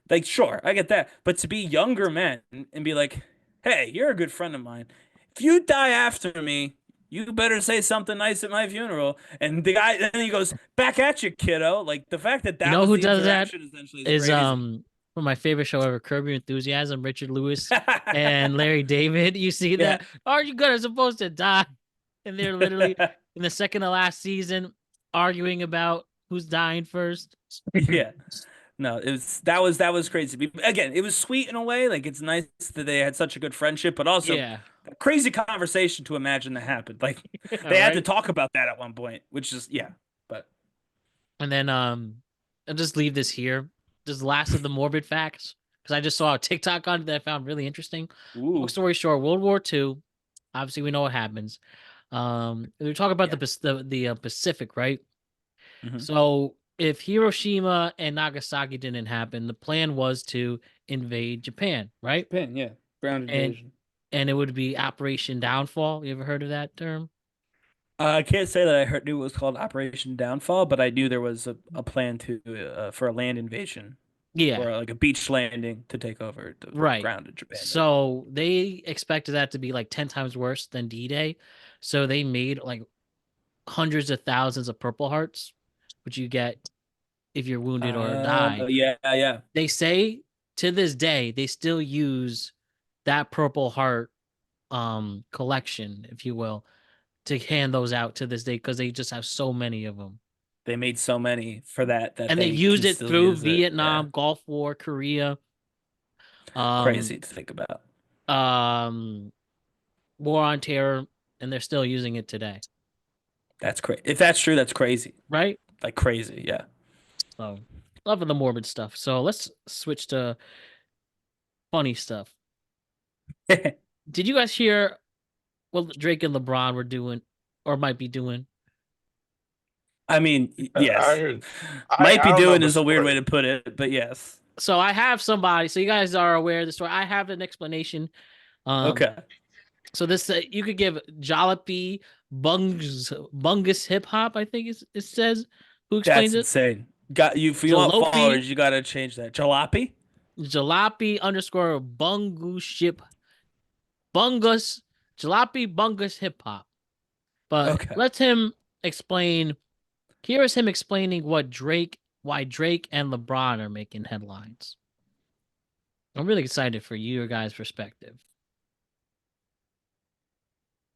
Like, sure, I get that. But to be younger men and be like, hey, you're a good friend of mine. If you die after me, you better say something nice at my funeral. And the guy, then he goes, back at you, kiddo. Like, the fact that was the who does that essentially is crazy. One of my favorite show ever, Curb Your Enthusiasm, Richard Lewis and Larry David. You see that? Yeah. Aren't you gonna supposed to die? And they're literally in the second to last season arguing about who's dying first. Yeah. No, that was crazy. Again, it was sweet in a way. Like it's nice that they had such a good friendship, but also a crazy conversation to imagine that happened. Like they had to talk about that at one point, which is But and then I'll just leave this here. Just last of the morbid facts, because I just saw a TikTok on it that I found really interesting. Long story short, World War II. Obviously, we know what happens. We talk about the Pacific, right? Mm-hmm. So if Hiroshima and Nagasaki didn't happen, the plan was to invade Japan, right? Japan, yeah, ground invasion, and it would be Operation Downfall. You ever heard of that term? I can't say that I knew it was called Operation Downfall, but I knew there was a plan for a land invasion. Yeah. Or like a beach landing to take over the ground in Japan. So they expected that to be like 10 times worse than D-Day. So they made like hundreds of thousands of Purple Hearts, which you get if you're wounded or die. Yeah. They say to this day, they still use that Purple Heart collection, if you will, to hand those out to this day because they just have so many of them. They made so many for that and they used it through Vietnam, Gulf War, Korea. Crazy to think about. War on Terror, and they're still using it today. That's crazy. If that's true, that's crazy. Right? Like crazy, yeah. So, love of the morbid stuff. So let's switch to funny stuff. Did you guys hear what Drake and LeBron were doing or might be doing? I mean, yes. I heard, might be doing is a weird way to put it, but yes. So I have somebody. So you guys are aware of the story. I have an explanation. Okay. So this you could give Jalopy Bungus Hip Hop. I think it says. Who explains it? That's insane. Got you. If you want followers, you got to change that. Jalopy _ Bungus Hip Hop. But let him explain. Here is him explaining why Drake and LeBron are making headlines. I'm really excited for your guys' perspective.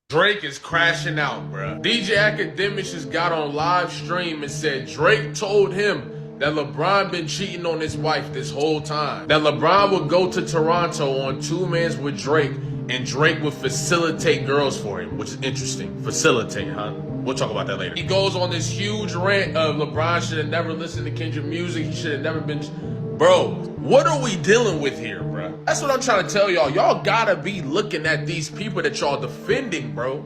Drake is crashing out, bruh. DJ Academics just got on live stream and said Drake told him that LeBron been cheating on his wife this whole time. That LeBron would go to Toronto on 2-mans with Drake and Drake would facilitate girls for him, which is interesting. Facilitate, huh? We'll talk about that later. He goes on this huge rant of LeBron should have never listened to Kendrick music. He should have never been... Bro, what are we dealing with here, bro? That's what I'm trying to tell y'all. Y'all gotta be looking at these people that y'all defending, bro.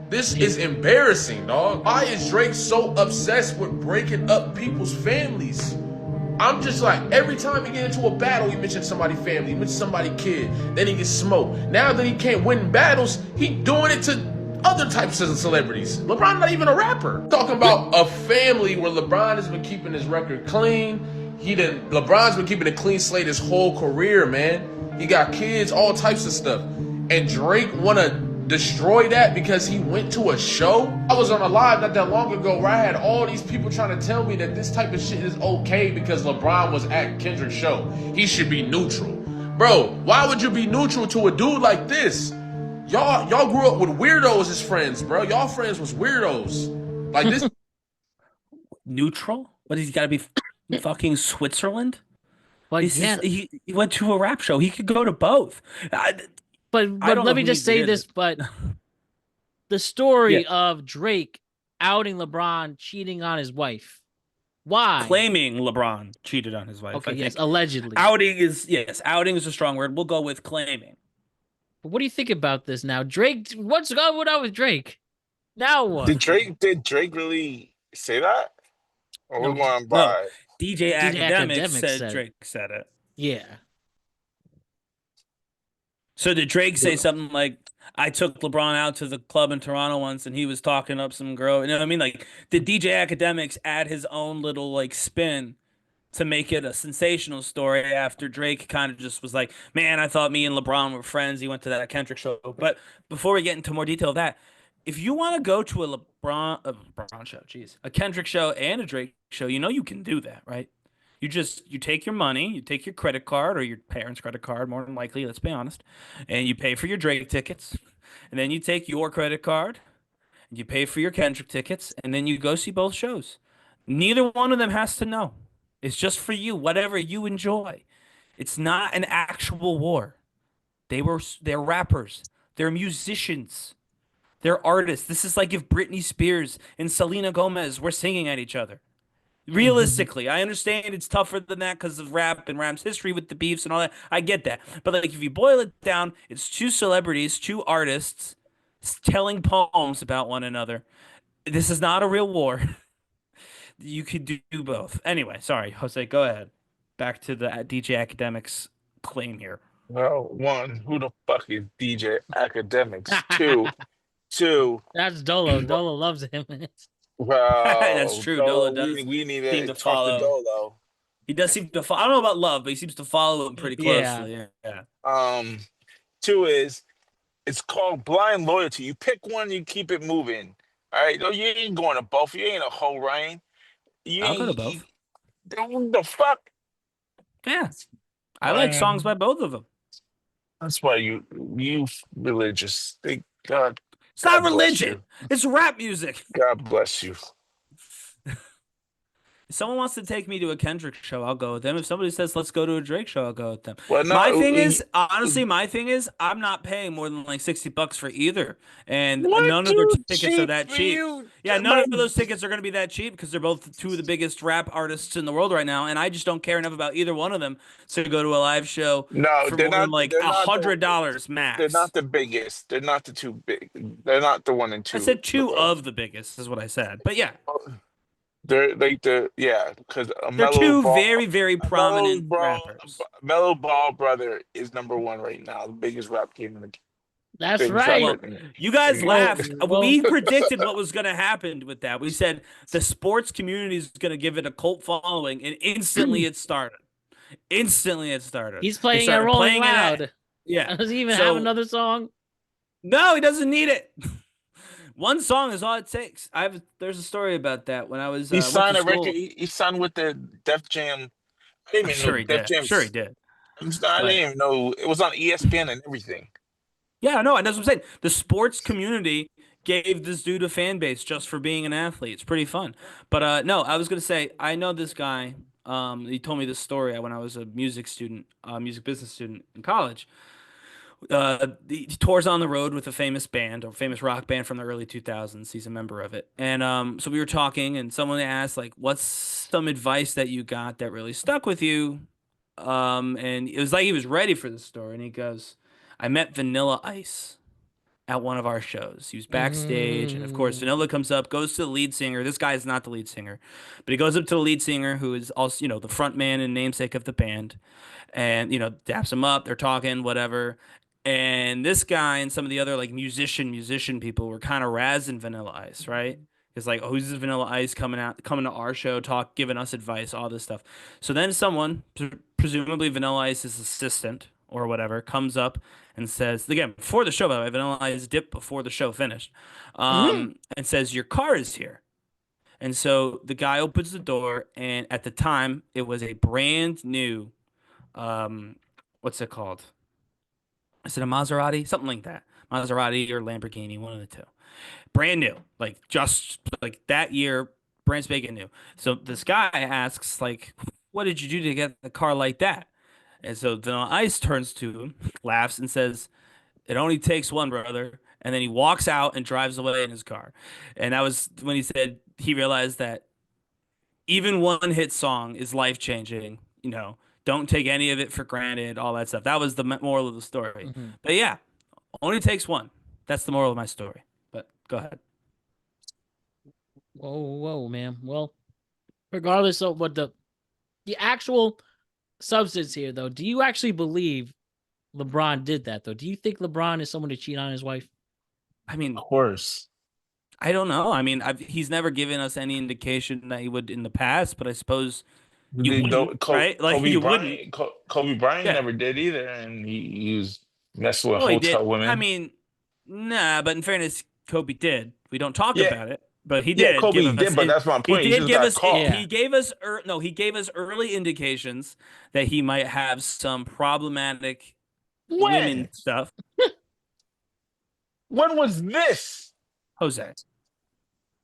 This is embarrassing, dog. Why is Drake so obsessed with breaking up people's families? I'm just like, every time he get into a battle, he mentions somebody's family, he mentions somebody's kid, then he gets smoked. Now that he can't win battles, he doing it to other types of celebrities. LeBron not even a rapper. Talking about a family where LeBron has been keeping his record clean. LeBron's been keeping a clean slate his whole career, man. He got kids, all types of stuff. And Drake wanna destroy that because he went to a show? I was on a live not that long ago where I had all these people trying to tell me that this type of shit is okay because LeBron was at Kendrick's show. He should be neutral. Bro, why would you be neutral to a dude like this? Y'all grew up with weirdos as friends, bro. Y'all friends was weirdos. Like this. Neutral? What, he's got to be fucking Switzerland? But he went to a rap show. He could go to both. But let me just say this, but the story of Drake outing LeBron cheating on his wife. Why? Claiming LeBron cheated on his wife. Okay, yes, allegedly. Outing is a strong word. We'll go with claiming. But what do you think about this now? Drake, what's going on with Drake? Now what? Did Drake really say that? Or we're going by? No. DJ Academic said Drake said it. Yeah. So did Drake say something like, I took LeBron out to the club in Toronto once and he was talking up some girl? You know what I mean? Like, did DJ Academics add his own little like spin to make it a sensational story after Drake kind of just was like, man, I thought me and LeBron were friends. He went to that Kendrick show. But before we get into more detail of that, if you want to go to a LeBron show, a Kendrick show and a Drake show, you know you can do that, right? You take your money, you take your credit card or your parents' credit card, more than likely, let's be honest, and you pay for your Drake tickets, and then you take your credit card, and you pay for your Kendrick tickets, and then you go see both shows. Neither one of them has to know. It's just for you, whatever you enjoy. It's not an actual war. They're rappers. They're musicians. They're artists. This is like if Britney Spears and Selena Gomez were singing at each other. Realistically, I understand it's tougher than that because of rap and rap's history with the beefs and all that. I get that. But like if you boil it down, it's two celebrities, two artists telling poems about one another. This is not a real war. You could do both. Anyway, sorry, Jose, go ahead. Back to the DJ Academics claim here. Well, one, who the fuck is DJ Academics? Two. That's Dolo. Dolo loves him. Well, that's true. Dolo does. We need seem to follow. talk to Dolo. He does seem to follow. I don't know about love, but he seems to follow him pretty closely. Yeah. Two is, it's called blind loyalty. You pick one, you keep it moving. All right, you ain't going to both. You ain't a whole Ryan. I'll go to both. The fuck? Yeah, I like songs by both of them. That's why you religious. Thank God. It's not religion. It's rap music. God bless you. If someone wants to take me to a Kendrick show, I'll go with them. If somebody says, let's go to a Drake show, I'll go with them. Well, no, my thing is, I'm not paying more than like $60 for either. And none of their tickets are that cheap. Yeah, none of those tickets are going to be that cheap because they're both two of the biggest rap artists in the world right now. And I just don't care enough about either one of them to go to a live show for more than like $100 max. They're not the biggest. They're not the two big. They're not the one and two. I said two of the biggest is what I said. But yeah. They're like because they're two very, very prominent rappers. Mellow Ball brother is number one right now, the biggest rap king in the. That's right. Well, you guys laughed. We predicted what was going to happen with that. We said the sports community is going to give it a cult following, and instantly it started. He's playing at Rolling Loud. Yeah. Does he even have another song? No, he doesn't need it. One song is all it takes. There's a story about that when I was. He signed a record. He signed with the Def Jam. I didn't even know Def Jam. Sure, he did. I didn't even know it was on ESPN and everything. Yeah, no, and that's what I'm saying. The sports community gave this dude a fan base just for being an athlete. It's pretty fun. But no, I was gonna say I know this guy. He told me this story when I was a music business student in college. He tours on the road with a famous rock band from the early 2000s. He's a member of it. And so we were talking and someone asked, like, what's some advice that you got that really stuck with you? And it was like he was ready for the story. And he goes, I met Vanilla Ice at one of our shows. He was backstage. And of course, Vanilla comes up, goes to the lead singer. This guy is not the lead singer, but he goes up to the lead singer, who is also, the front man and namesake of the band. And, daps him up. They're talking, whatever. And this guy and some of the other like musician people were kind of razzing Vanilla Ice, right? It's like, oh, who's this Vanilla Ice coming to our show, giving us advice, all this stuff. So then someone, presumably Vanilla Ice's assistant or whatever, comes up and says, again, before the show, by the way, Vanilla Ice dipped before the show finished, and says, your car is here. And so the guy opens the door, and at the time, it was a brand new, what's it called? Is it a Maserati? Something like that. Maserati or Lamborghini, one of the two. Brand new, like just like that year, brand spanking new. So this guy asks, like, what did you do to get the car like that? And so Vanilla Ice turns to him, laughs, and says, it only takes one, brother. And then he walks out and drives away in his car. And that was when he said he realized that even one hit song is life changing. You know, don't take any of it for granted, all that stuff. That was the moral of the story. But yeah, only takes one. That's the moral of my story. But go ahead. Whoa, man. Well, regardless of what the actual substance here, though, do you actually believe LeBron did that, though? Do you think LeBron is someone to cheat on his wife? I mean, Of course. I don't know. I mean, he's never given us any indication that he would in the past, but I suppose you wouldn't, right? Like Kobe you Bryant, wouldn't. Kobe Bryant Yeah. never did either, and he was messing with Well, he did. hotel women. I mean, nah, but in fairness, Kobe did. We don't talk Yeah. about it, but he Yeah, did. Kobe give did, us, but that's my point. He He did just give got us. caught. He gave us. He gave us early indications that he might have some problematic women When? stuff. When was this? Jose,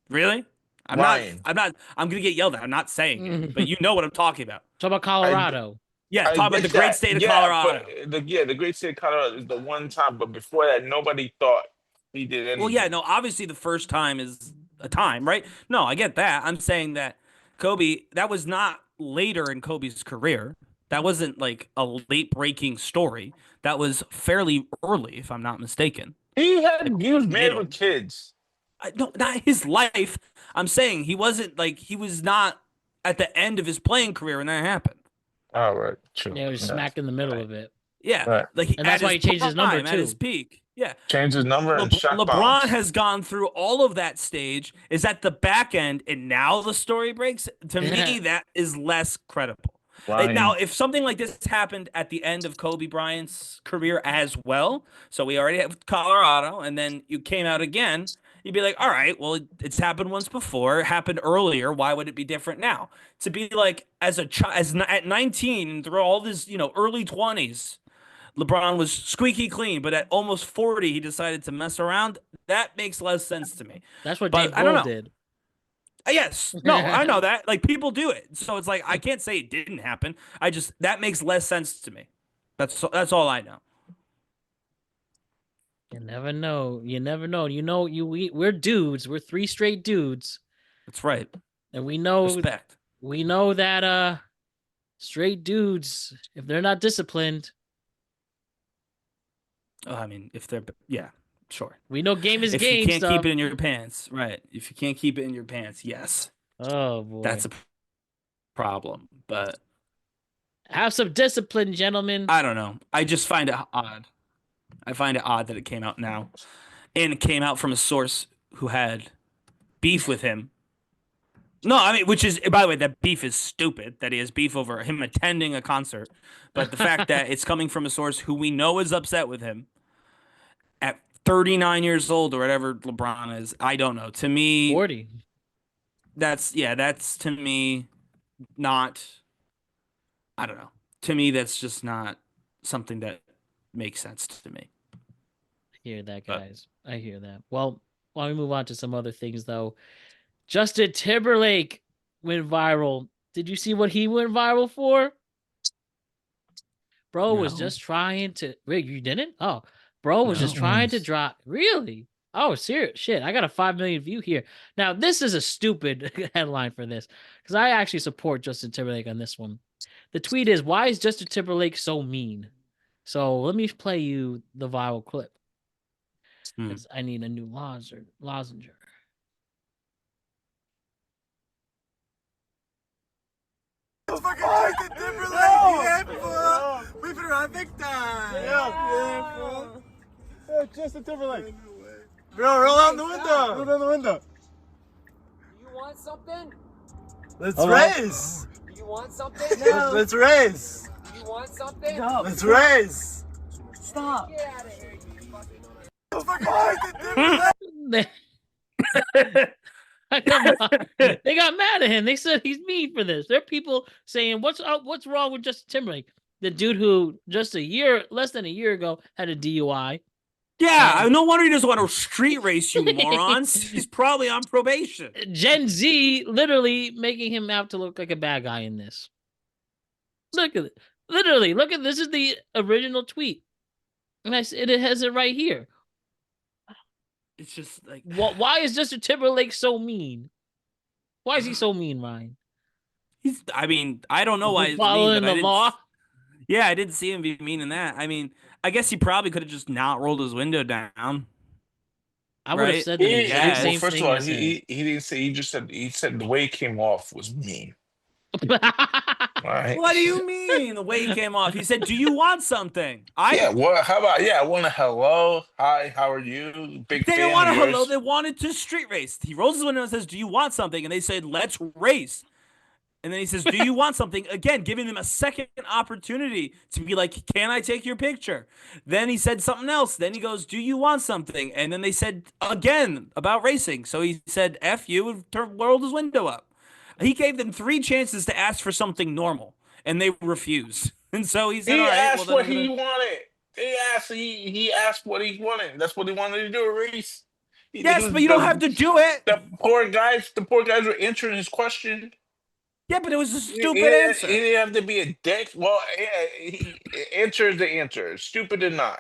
really? Ryan. I'm gonna get yelled at. I'm not saying it, but you know what I'm talking about. Talk about Colorado. Yeah, I talk about get the great that. state of Yeah, Colorado. but the great state of Colorado is the one time, but before that, nobody thought he did anything. Well, yeah, no, obviously the first time is a time, right? No, I get that. I'm saying that Kobe, that was not later in Kobe's career. That wasn't like a late breaking story. That was fairly early, if I'm not mistaken. He was married middle. with kids. No, not his life. I'm saying he was not at the end of his playing career when that happened. All right, true. Yeah, he was smack in the middle of it. Yeah, Right. like And that's why he changed his number, at his too. peak. Yeah, Changed his number and shot LeBron bombs. has gone through all of that stage, is at the back end, and now the story breaks. To me, that is less credible. Ryan. Now, if something like this happened at the end of Kobe Bryant's career as well, so we already have Colorado, and then you came out again, you'd be like, all right, well, it's happened once before, it happened earlier. Why would it be different now? To be like, at 19 and through all this, early 20s, LeBron was squeaky clean, but at almost 40, he decided to mess around. That makes less sense to me. That's what But Dave I don't Grohl know. did. Yes. No, I know that. Like, people do it. So it's like, I can't say it didn't happen. That makes less sense to me. That's all I know. You never know. You never know. We're dudes. We're three straight dudes. That's right. And we know Respect. We know that straight dudes, if they're not disciplined. Oh, I mean, yeah, sure. We know game is if game. If you can't stuff. keep it in your pants, right? If you can't keep it in your pants, yes. Oh boy, that's a problem. But have some discipline, gentlemen. I don't know. I just find it odd. I find it odd that it came out now, and it came out from a source who had beef with him. No, I mean, which is, by the way, that beef is stupid, that he has beef over him attending a concert. But the fact that it's coming from a source who we know is upset with him at 39 years old or whatever LeBron is, I don't know. To me, 40. That's to me not, I don't know. To me, that's just not something that makes sense to me. I hear that, guys. I hear that. Well, while we move on to some other things, though, Justin Timberlake went viral. Did you see what he went viral for? Bro was just trying to... Wait, you didn't? Oh, bro was just trying to drop... Really? Oh, serious? Shit, I got a 5 million view here. Now, this is a stupid headline for this, because I actually support Justin Timberlake on this one. The tweet is, why is Justin Timberlake so mean? So let me play you the viral clip. I need a new lozenger. Fucking Justin Timberlake, yeah, fool. We finna run big time. Yeah, fool. Yeah, Justin Timberlake. Bro, roll out the window. Roll down the window. want something? Let's race. Do you want something? No. Let's race. Do you want something? No. Let's race. Stop. Get out of here, you fucking Come on. They got mad at him. They said he's mean for this. There are people saying, "What's wrong with Justin Timberlake?" The dude who just less than a year ago, had a DUI. Yeah, no wonder he doesn't want to street race, you morons. He's probably on probation. Gen Z literally making him out to look like a bad guy in this. Look at it. Literally, look at this. Is the original tweet, and it has it right here. It's just like, why is Justin Timberlake so mean? Why is he so mean, Ryan? I don't know why he's following mean, the law. Yeah, I didn't see him be mean in that. I mean, I guess he probably could have just not rolled his window down. I would have said the exact same well, first thing. of all, he didn't say. He said the way it came off was mean. Right. What do you mean? The way he came off, he said, "Do you want something?" Yeah. Well, how about I want a hello, hi, how are you? Big They fan didn't want of a yours. hello. They wanted to street race. He rolls his window and says, "Do you want something?" And they said, "Let's race." And then he says, "Do you want something?" Again, giving them a second opportunity to be like, "Can I take your picture?" Then he said something else. Then he goes, "Do you want something?" And then they said again about racing. So he said, "F you," and rolled his window up. He gave them 3 chances to ask for something normal, and they refused. And so he said, He "All right, asked well, what he wanted. He asked what he wanted. That's what he wanted to do, a race. Yes, but you don't have to do it. The poor guys were answering his question. Yeah, but it was a stupid answer. He didn't have to be a dick. Well, answer is the answer. Stupid or not.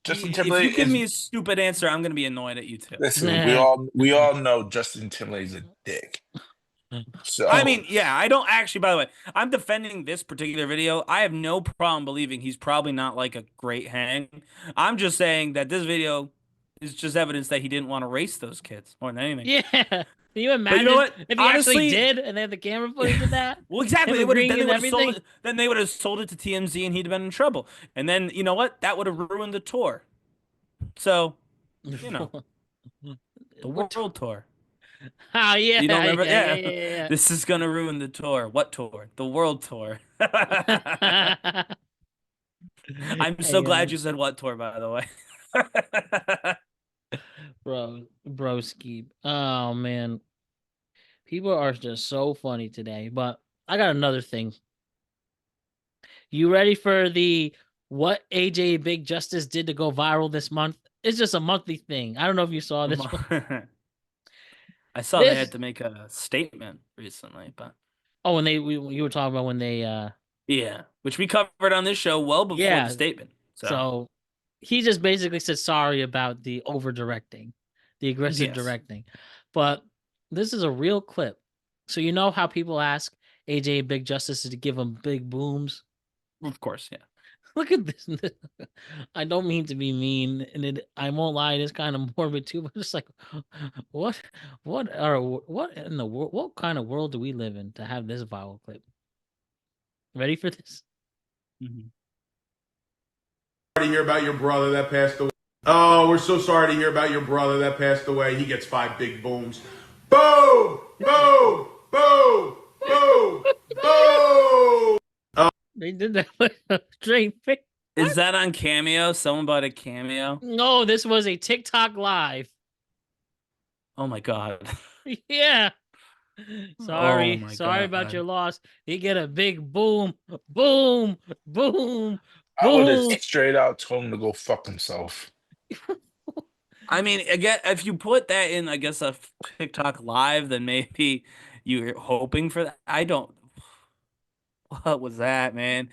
Justin Timberlake. If you give me a stupid answer, I'm going to be annoyed at you too. Listen, we all know Justin Timberlake's a dick. So I mean, yeah, I don't actually, by the way, I'm defending this particular video. I have no problem believing he's probably not like a great hang. I'm just saying that this video is just evidence that he didn't want to race those kids more than anything. Yeah. Can you imagine if he actually did and they had the camera footage of that? Well, exactly. Then they would have sold it to TMZ and he'd have been in trouble. And then, you know what? That would have ruined the tour. So, you know, the world tour. Oh, yeah. You don't remember? Yeah. This is going to ruin the tour. What tour? The world tour. I'm so glad you said what tour, by the way. Broski. Oh, man. People are just so funny today. But I got another thing. You ready for the what AJ Big Justice did to go viral this month? It's just a monthly thing. I don't know if you saw this one. I saw they had to make a statement recently, but when you were talking about when they yeah, which we covered on this show well before the statement. So he just basically said sorry about the over directing, the aggressive directing. But this is a real clip. So you know how people ask AJ Big Justice to give them big booms? Of course, yeah. Look at this. I don't mean to be mean, and I won't lie, it is kind of morbid too, but it's like, what in the world, what kind of world do we live in to have this viral clip? Ready for this? Sorry to hear about your brother that passed away. Oh, we're so sorry to hear about your brother that passed away. He gets 5 big booms. Boom! Boom! Boom! Boom! Boom! They did that with a straight face. Is that on Cameo? Someone bought a Cameo? No, this was a TikTok live. Oh my god. Yeah. Sorry about your loss. You get a big boom, boom, boom. I would have straight out told him to go fuck himself. I mean, again, if you put that in, I guess, a TikTok live, then maybe you're hoping for that. I don't. What was that, man?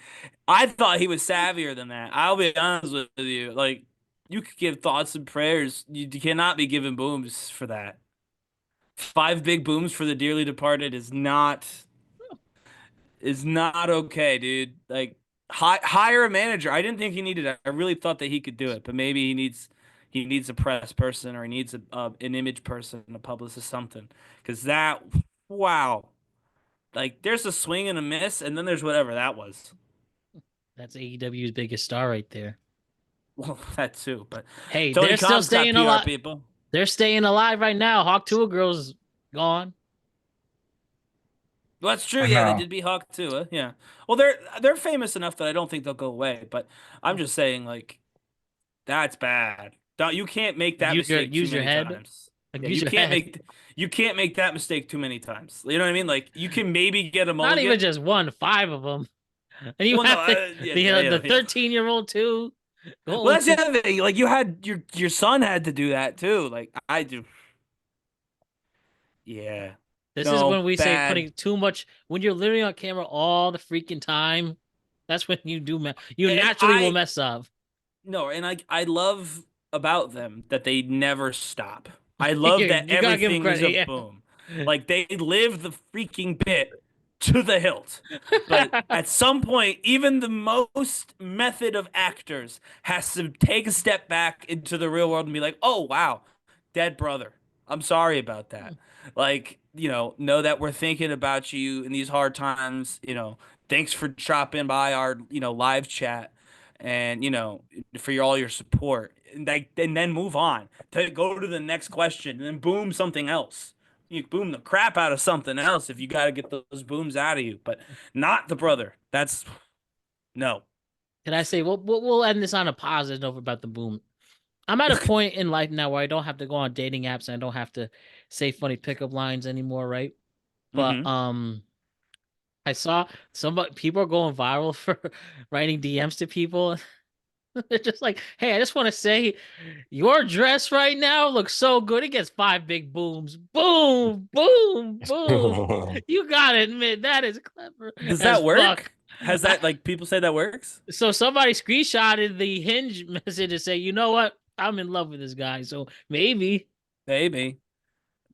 I thought he was savvier than that. I'll be honest with you. Like, you could give thoughts and prayers. You cannot be giving booms for that. 5 big booms for the dearly departed is not okay, dude. Like, hire a manager. I didn't think he needed it. I really thought that he could do it, but maybe he needs a press person, or he needs an image person, a publicist, something. Because that, wow. Like, there's a swing and a miss, and then there's whatever that was. That's AEW's biggest star right there. Well, that too, but hey, Tony they're Khan's still staying alive. people. They're staying alive right now. Hawk Tuah Girl's gone. Well, that's true. I Yeah, they know. did beat Hawk too. Yeah. Well, they're famous enough that I don't think they'll go away. But I'm just saying, like, that's bad. You can't make that mistake too Use your many head. times. Like, Yeah, use your head. you can't make that mistake too many times. You know what I mean? Like, you can maybe get a Not even mulligan. just one, 5 of them. And you Well, no, have the yeah. 13-year-old too. Well, that's the other thing. Like, you had your son had to do that too. Like, I do. Yeah. This is No, when we say bad. putting too much. When you're literally on camera all the freaking time, that's when you do. You And naturally will mess up. No, and I love about them that they never stop. I love that You gotta give them everything is credit. a Yeah. boom. Like, they live the freaking bit to the hilt. But at some point, even the most method of actors has to take a step back into the real world and be like, "Oh, wow, dead brother. I'm sorry about that." Like, know that we're thinking about you in these hard times. Thanks for dropping by our, live chat and, for all your support. And then move on to go to the next question and then boom something else. You boom the crap out of something else if you got to get those booms out of you, but not the brother. That's no. Can I say we'll end this on a positive note about the boom. I'm at a point in life now where I don't have to go on dating apps and I don't have to say funny pickup lines anymore, right? But I saw people are going viral for writing DMs to people. They're just like, hey, I just want to say your dress right now looks so good. It gets 5 big booms. Boom, boom, boom. You gotta admit that is clever. Does that work? Fuck. Has that, like, people say that works? So somebody screenshotted the Hinge message and say, you know what? I'm in love with this guy. So maybe. I mean,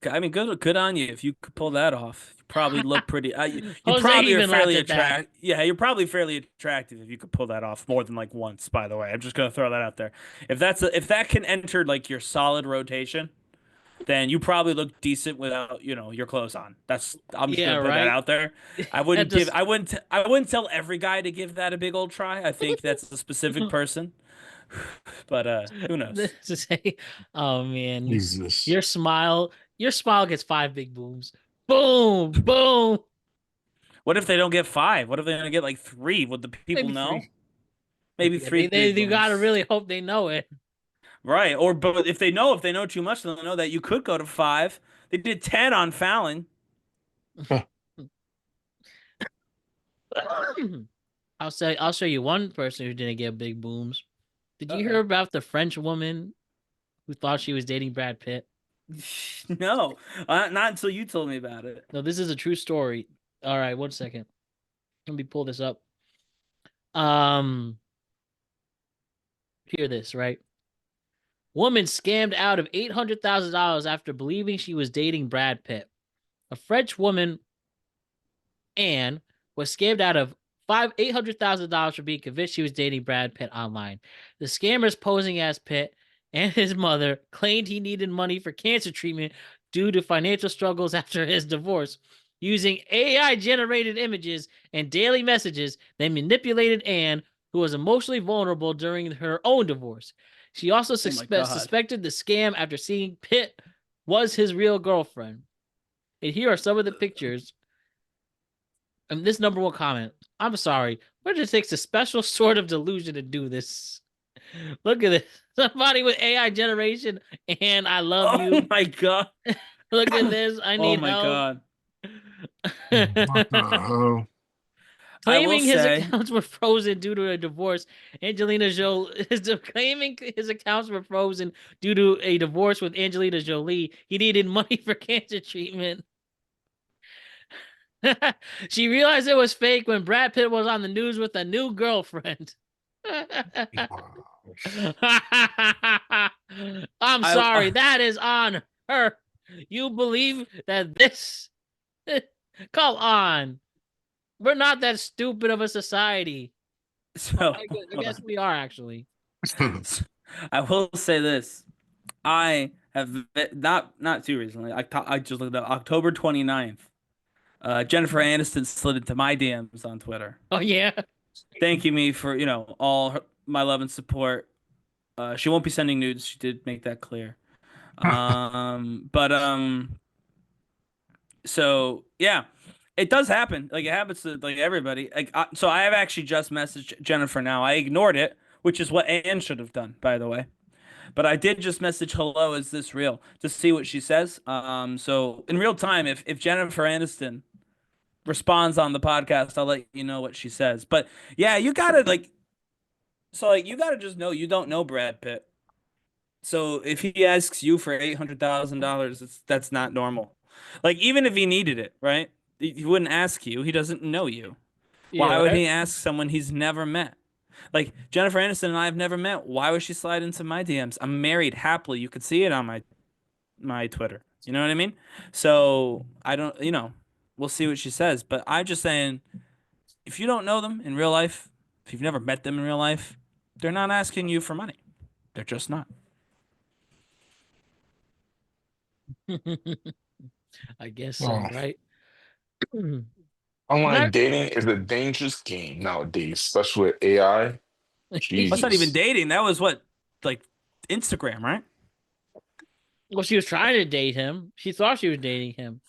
good on you if you could pull that off. You probably look pretty. You Jose probably are even fairly laughed at that. attractive. Yeah, you're probably fairly attractive if you could pull that off more than like once. By the way, I'm just gonna throw that out there. If that can enter like your solid rotation, then you probably look decent without your clothes on. I'm just gonna put that out there. I wouldn't I wouldn't tell every guy to give that a big old try. I think that's a specific person. But who knows? To say, oh man, Jesus. your smile gets 5 big booms. Boom, boom. What if they don't get 5? What if they're gonna get like 3? Would the people Maybe know? 3. Maybe Yeah, 3 big you gotta booms. really hope they know it. Right. But if they know too much, they'll know that you could go to 5. They did 10 on Fallon. I'll show you one person who didn't get big booms. Did you hear about the French woman who thought she was dating Brad Pitt? No, not until you told me about it. No, this is a true story. All right, 1 second. Let me pull this up. Hear this, right? Woman scammed out of $800,000 after believing she was dating Brad Pitt. A French woman, Anne, was scammed out of $800,000 for being convinced she was dating Brad Pitt online. The scammers posing as Pitt and his mother claimed he needed money for cancer treatment due to financial struggles after his divorce. Using AI-generated images and daily messages, they manipulated Anne, who was emotionally vulnerable during her own divorce. She also suspected the scam after seeing Pitt was his real girlfriend. And here are some of the pictures. And this number 1 comment. I'm sorry, but it takes a special sort of delusion to do this. Look at this. Somebody with AI generation and I love you. Oh my god. Look at this. I need help. What the hell? Claiming his accounts were frozen due to a divorce, Angelina Jolie is claiming his accounts were frozen due to a divorce with Angelina Jolie. He needed money for cancer treatment. She realized it was fake when Brad Pitt was on the news with a new girlfriend. I'm sorry, that is on her. You believe that this? Come on. We're not that stupid of a society. So I guess we are actually. I will say this. I have not too recently. I just looked at October 29th. Jennifer Aniston slid into my DMs on Twitter. Oh yeah. Thanking me for, all my love and support. She won't be sending nudes. She did make that clear. So yeah, It does happen. Like it happens to like everybody. Like so, I have actually just messaged Jennifer now. I ignored it, which is what Anne should have done, by the way. But I did just message hello, is this real? To see what she says. So in real time, if Jennifer Aniston responds on the podcast, I'll let you know what she says. But yeah, you gotta you gotta just know you don't know Brad Pitt. So if he asks you for $800,000, that's not normal. Like even if he needed it, right? He wouldn't ask you. He doesn't know you. Why would he ask someone he's never met? Like Jennifer Aniston and I have never met. Why would she slide into my DMs? I'm married happily. You could see it on my Twitter. You know what I mean? So I don't, we'll see what she says. But I'm just saying, if you don't know them in real life, if you've never met them in real life, they're not asking you for money. They're just not. I guess so, right? Online dating is a dangerous game nowadays, especially with AI. Jesus. That's not even dating. That was what, like Instagram, right? Well, she was trying to date him. She thought she was dating him.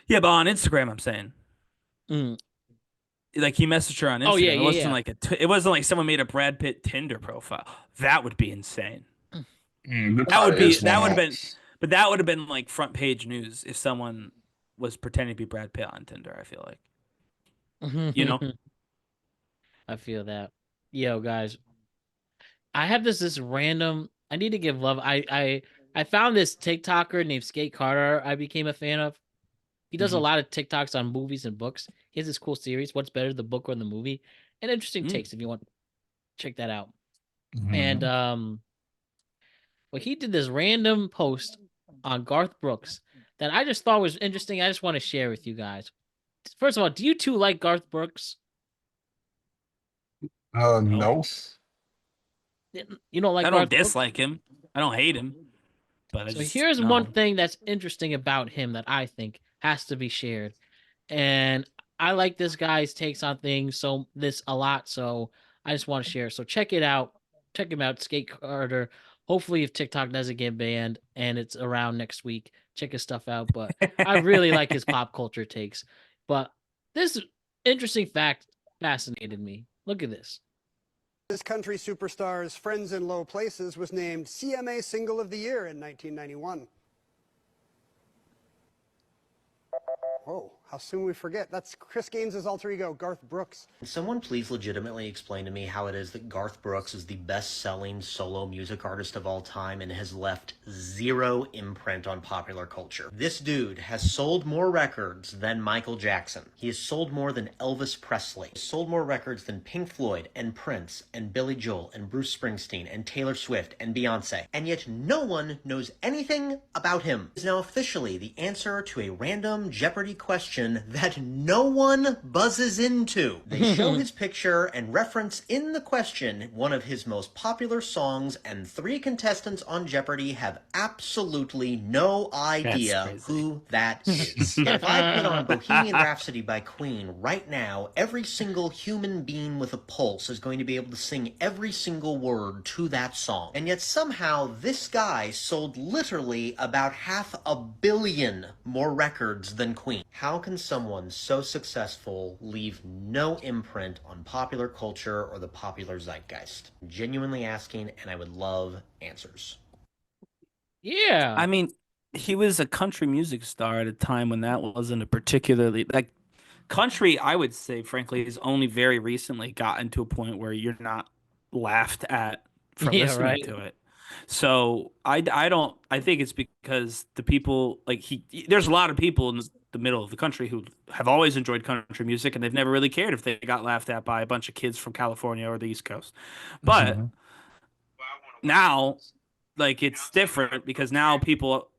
Yeah, but on Instagram, I'm saying. Like he messaged her on Instagram. Oh yeah, it wasn't like it wasn't like someone made a Brad Pitt Tinder profile. That would be insane. That would have been like front page news if someone was pretending to be Brad Pitt on Tinder. I feel like. I feel that. Yo, guys, I have this random. I need to give love. I found this TikToker named Skate Carter. I became a fan of. He does a lot of TikToks on movies and books. He has this cool series. What's better, the book or the movie? And interesting takes. If you want, check that out. And well, he did this random post on Garth Brooks that I just thought was interesting. I just want to share with you guys. First of all, do you two like Garth Brooks? No. You don't like? I don't Garth dislike him. I don't hate him. But here's one thing that's interesting about him that I think has to be shared, and I like this guy's takes on things a lot. So I just want to share. So check it out. Check him out, Skate Carter. Hopefully, if TikTok doesn't get banned and it's around next week, check his stuff out. But I really like his pop culture takes. But this interesting fact fascinated me. Look at this. This country superstar's Friends in Low Places was named CMA Single of the Year in 1991. Whoa, how soon we forget. That's Chris Gaines' alter ego, Garth Brooks. Can someone please legitimately explain to me how it is that Garth Brooks is the best-selling solo music artist of all time and has left zero imprint on popular culture? This dude has sold more records than Michael Jackson. He has sold more than Elvis Presley. He has sold more records than Pink Floyd and Prince and Billy Joel and Bruce Springsteen and Taylor Swift and Beyonce. And yet no one knows anything about him. He is now officially the answer to a random Jeopardy question that no one buzzes into. They show his picture and reference in the question one of his most popular songs, and 3 contestants on Jeopardy have absolutely no idea who that is. If I put on Bohemian Rhapsody by Queen right now, every single human being with a pulse is going to be able to sing every single word to that song. And yet somehow this guy sold literally about 500 million more records than Queen. How can someone so successful leave no imprint on popular culture or the popular zeitgeist? I'm genuinely asking, and I would love answers. Yeah. I mean, he was a country music star at a time when that wasn't a particularly country, I would say, frankly, has only very recently gotten to a point where you're not laughed at for listening to it. So I think it's because the people there's a lot of people in the middle of the country who have always enjoyed country music, and they've never really cared if they got laughed at by a bunch of kids from California or the East Coast. But now, it's different because now people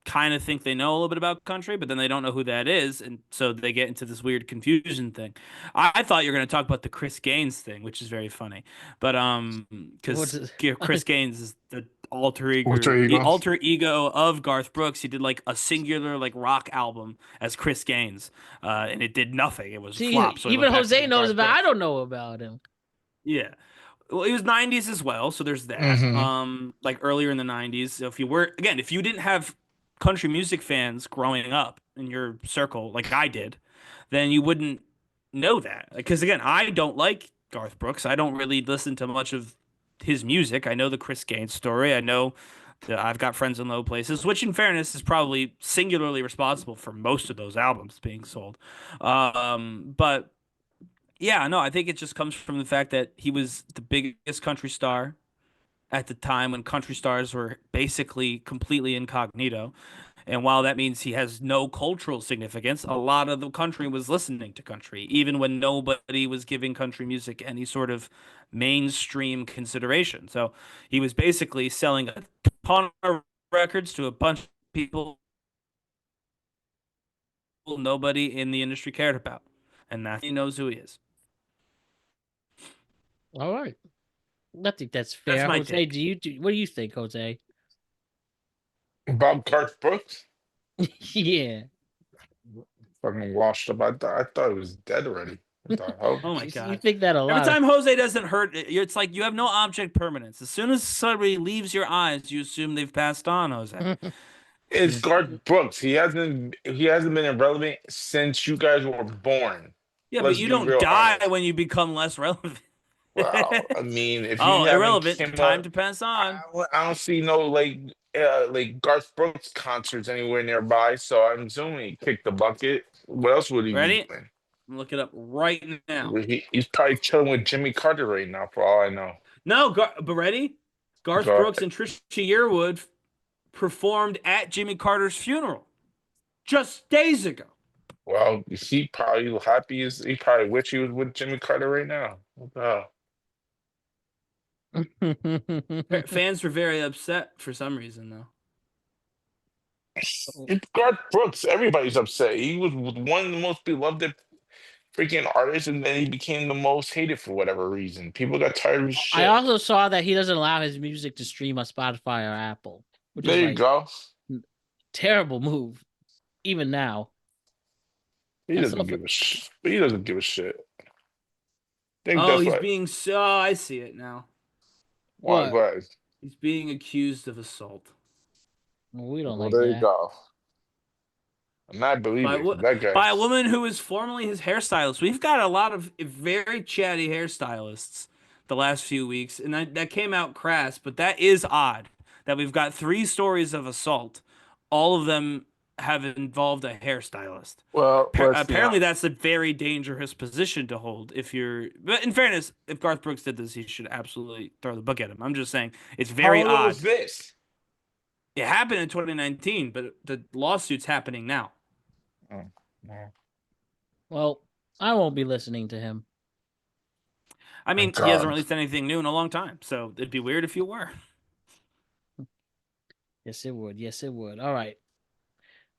kind of think they know a little bit about country, but then they don't know who that is, and so they get into this weird confusion thing. I thought you were going to talk about the Chris Gaines thing, which is very funny, but because Chris Gaines is the alter ego of Garth Brooks. He did a singular rock album as Chris Gaines, and it did nothing. It was flop. So even Jose knows about. I don't know about him. Yeah. Well, he was 90s as well, so there's that. Earlier in the 90s. So if you didn't have country music fans growing up in your circle like I did, then you wouldn't know that. Because again, I don't like Garth Brooks. I don't really listen to much of his music. I know the Chris Gaines story. I know that I've got friends in low places, which in fairness is probably singularly responsible for most of those albums being sold. But yeah, no, I think it just comes from the fact that he was the biggest country star at the time when country stars were basically completely incognito. And while that means he has no cultural significance, a lot of the country was listening to country, even when nobody was giving country music any sort of mainstream consideration. So he was basically selling a ton of records to a bunch of people nobody in the industry cared about. And that he knows who he is. All right. I think that's fair. That's my Jose, take. what do you think, Jose? About Garth Brooks? Yeah. Fucking washed up. I thought he was dead already. What the hell? Oh my You God. think that a lot. Every time Jose doesn't hurt, it's like you have no object permanence. As soon as somebody leaves your eyes, you assume they've passed on, Jose. It's Garth Brooks. He hasn't been irrelevant since you guys were born. Yeah, Let's but you be don't real die honest. when you become less relevant. Well, I mean, if you Oh, haven't irrelevant. came Time up, to pass on. I don't see no like Garth Brooks concerts anywhere nearby. So I'm assuming he kicked the bucket. What else would he be Ready? doing? Look it up right now. He's probably chilling with Jimmy Carter right now, for all I know. No, but ready? Garth Brooks and Trisha Yearwood performed at Jimmy Carter's funeral just days ago. Well, he probably happy as he probably wish he was with Jimmy Carter right now. What the hell? Fans were very upset for some reason, though. It's Garth Brooks. Everybody's upset. He was one of the most beloved freaking artists, and then he became the most hated for whatever reason. People got tired of his shit. I also saw that he doesn't allow his music to stream on Spotify or Apple. Which There is you go. Terrible move. Even now. He doesn't give a shit. He doesn't give a shit. He's being I see it now. What? He's being accused of assault. Well, we don't like there that. You go. And I believe that guy. By a woman who is formerly his hairstylist. We've got a lot of very chatty hairstylists the last few weeks, and that came out crass, but that is odd that we've got 3 stories of assault. All of them have involved a hairstylist. Well, apparently that's a very dangerous position to hold. But in fairness, if Garth Brooks did this, he should absolutely throw the book at him. I'm just saying it's very odd. How old was this? It happened in 2019, but the lawsuit's happening now. Oh, no. Well, I won't be listening to him. I mean, he hasn't released anything new in a long time, so it'd be weird if you were. Yes, it would. Yes, it would. All right.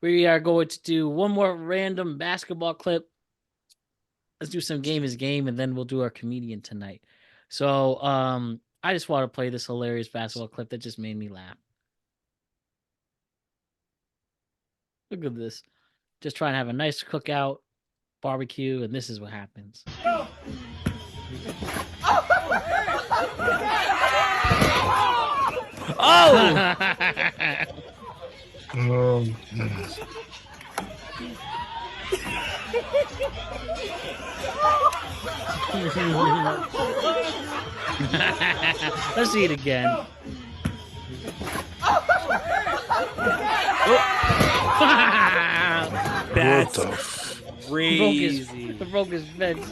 We are going to do one more random basketball clip. Let's do some Game is Game, and then we'll do our comedian tonight. So I just want to play this hilarious basketball clip that just made me laugh. Look at this. Just trying to have a nice cookout, barbecue, and this is what happens. Oh! Let's see it again. That's crazy. Broke his fence.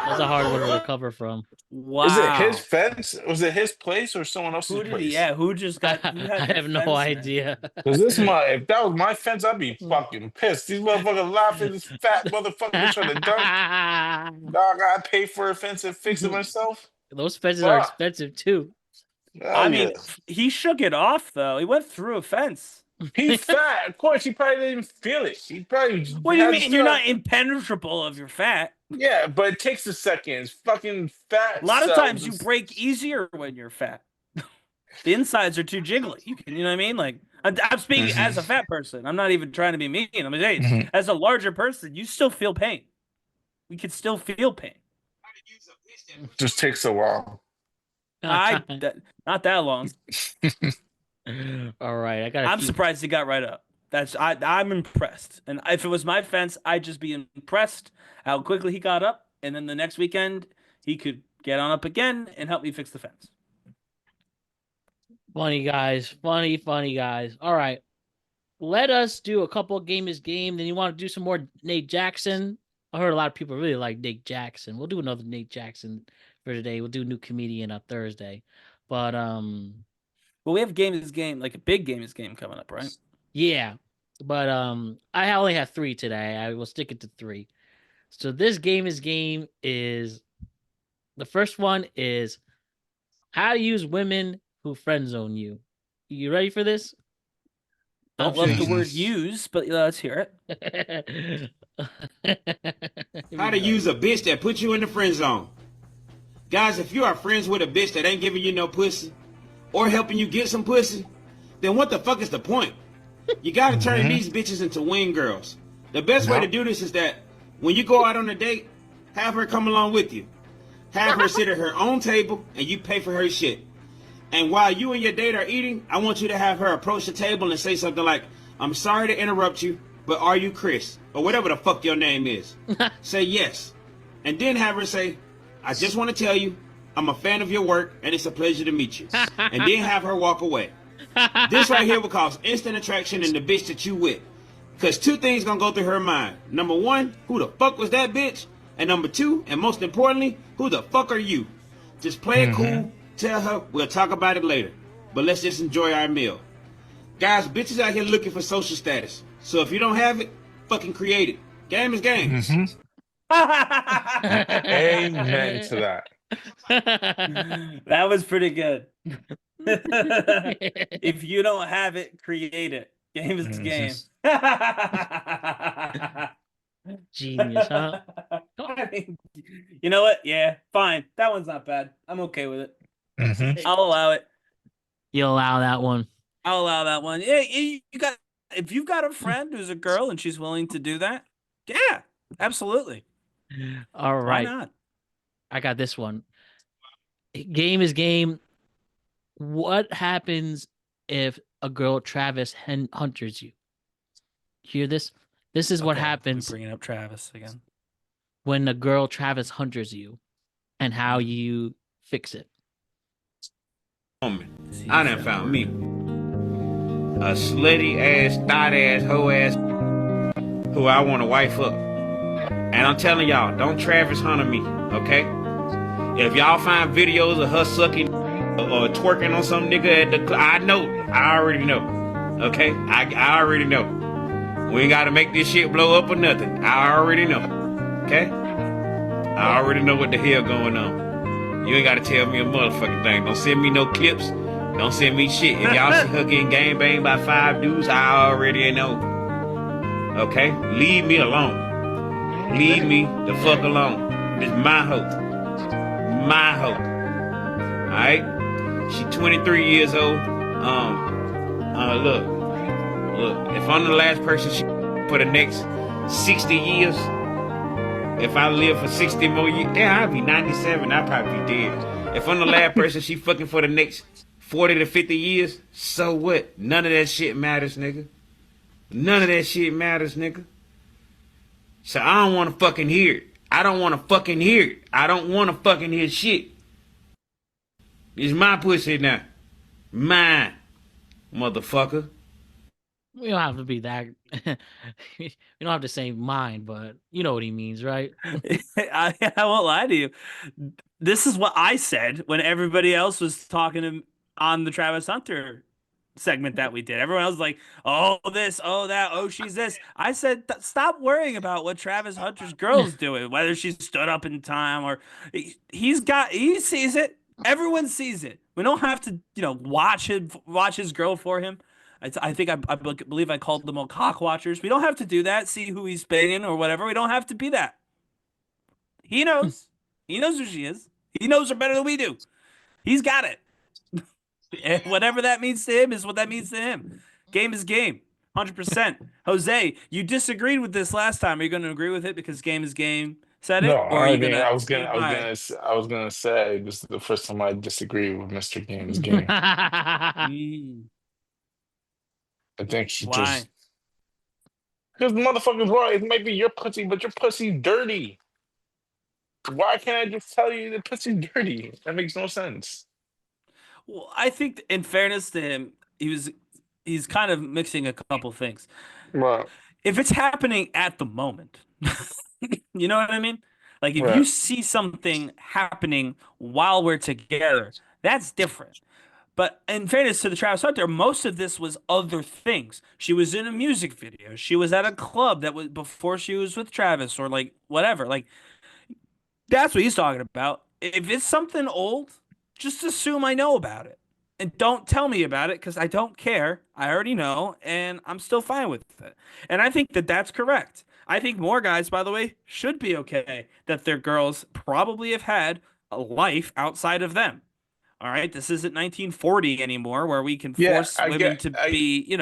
That's a hard one to recover from. Wow. Is it his fence? Was it his place or someone else's place? Who just got? I have no idea. Because if that was my fence, I'd be fucking pissed. These motherfuckers laughing, this fat motherfucker trying to dunk. Dog, I pay for a fence and fix it myself. Those fences are expensive too. I mean, he shook it off though. He went through a fence. He's fat. Of course, he probably didn't feel it. He probably. What do you mean? You're not impenetrable if you're fat. Yeah, but it takes a second. It's fucking fat. A lot of times you break easier when you're fat. The insides are too jiggly. You know what I mean? Like I'm speaking as a fat person. I'm not even trying to be mean. I'm saying as a larger person, you still feel pain. We could still feel pain. Just takes a while. Not that long. All right, I got. I'm surprised he got right up. I'm impressed. And if it was my fence, I'd just be impressed how quickly he got up, and then the next weekend he could get on up again and help me fix the fence. Funny guys, funny guys. All right, let us do a couple game is game. Then you want to do some more Nate Jackson? I heard a lot of people really like Nate Jackson. We'll do another Nate Jackson for today. We'll do new comedian on Thursday, but well, we have game is game, like a big game is game coming up, right? Yeah, but I only have 3 today. I will stick it to 3. So this game is the first one is how to use women who friend zone you. You ready for this? Don't love the word use, but let's hear it. How to use a bitch that put you in the friend zone. Guys, if you are friends with a bitch that ain't giving you no pussy or helping you get some pussy, then what the fuck is the point? You gotta turn these bitches into wing girls. The best way to do this is that when you go out on a date, have her come along with you. Have her sit at her own table and you pay for her shit. And while you and your date are eating, I want you to have her approach the table and say something like, "I'm sorry to interrupt you, but are you Chris?" Or whatever the fuck your name is. Say yes. And then have her say, "I just want to tell you, I'm a fan of your work and it's a pleasure to meet you." And then have her walk away. This right here will cause instant attraction in the bitch that you with. Because 2 things gonna go through her mind. Number 1, who the fuck was that bitch? And number 2, and most importantly, who the fuck are you? Just play it cool, tell her we'll talk about it later. But let's just enjoy our meal. Guys, bitches out here looking for social status. So if you don't have it, fucking create it. Game is game. Amen to that. That was pretty good. If you don't have it, create it. Game is game. Genius, huh? I mean, you know what? Yeah, fine. That one's not bad. I'm okay with it. I'll allow it. You'll allow that one. I'll allow that one. Yeah, if you've got a friend who's a girl and she's willing to do that, yeah, absolutely. All right. Why not? I got this one. Game is game. What happens if a girl Travis hunters you? Hear this? This is what happens. Bringing up Travis again. When a girl Travis hunters you, and how you fix it. I done found me a slutty ass, thought ass, hoe ass who I want to wife up. And I'm telling y'all, don't Travis hunter me, okay? If y'all find videos of her sucking or twerking on some nigga at the club, I already know, okay? I already know. We ain't got to make this shit blow up or nothing. I already know, okay? I already know what the hell going on. You ain't got to tell me a motherfucking thing. Don't send me no clips. Don't send me shit. If y'all see her getting gangbanged by 5 dudes, I already know. Okay? Leave me alone. Leave me the fuck alone. This is my hoe. My hoe. Alright? She 23 years old. Look, if I'm the last person she for the next 60 years, if I live for 60 more years, I'll be 97, I'll probably be dead. If I'm the last person she fucking for the next 40 to 50 years, so what? None of that shit matters, nigga. None of that shit matters, nigga. So I don't want to fucking hear it. I don't want to fucking hear it. I don't want to fucking hear shit. It's my pussy now. Mine, motherfucker. We don't have to be that. We don't have to say mine, but you know what he means, right? I won't lie to you. This is what I said when everybody else was talking on the Travis Hunter segment that we did. Everyone else was like, "Oh, this, oh, that, oh, she's this." I said, stop worrying about what Travis Hunter's girl's doing, whether she stood up in time or he sees it. Everyone sees it. We don't have to, watch his girl for him. I think I believe I called them all cock watchers. We don't have to do that. See who he's banging or whatever. We don't have to be that. He knows. He knows who she is. He knows her better than we do. He's got it. And whatever that means to him is what that means to him. Game is game. 100%. Jose, you disagreed with this last time. Are you going to agree with it because game is game? Said it? No, Or are you gonna I was gonna say this is the first time I disagree with Mr. Game's game. I think she Why? just because motherfuckers wrong. It might be your pussy, but your pussy dirty. Why can't I just tell you the pussy dirty? That makes no sense. Well, I think in fairness to him, he's kind of mixing a couple things. Right. If it's happening at the moment, you know what I mean? Like if you Right. see something happening while we're together, that's different. But in fairness to the Travis Hunter, most of this was other things. She was in a music video. She was at a club that was before she was with Travis or like whatever. Like that's what he's talking about. If it's something old, just assume I know about it. And don't tell me about it because I don't care. I already know, and I'm still fine with it. And I think that that's correct. I think more guys, by the way, should be okay that their girls probably have had a life outside of them. All right, this isn't 1940 anymore where we can Yeah, force women to be,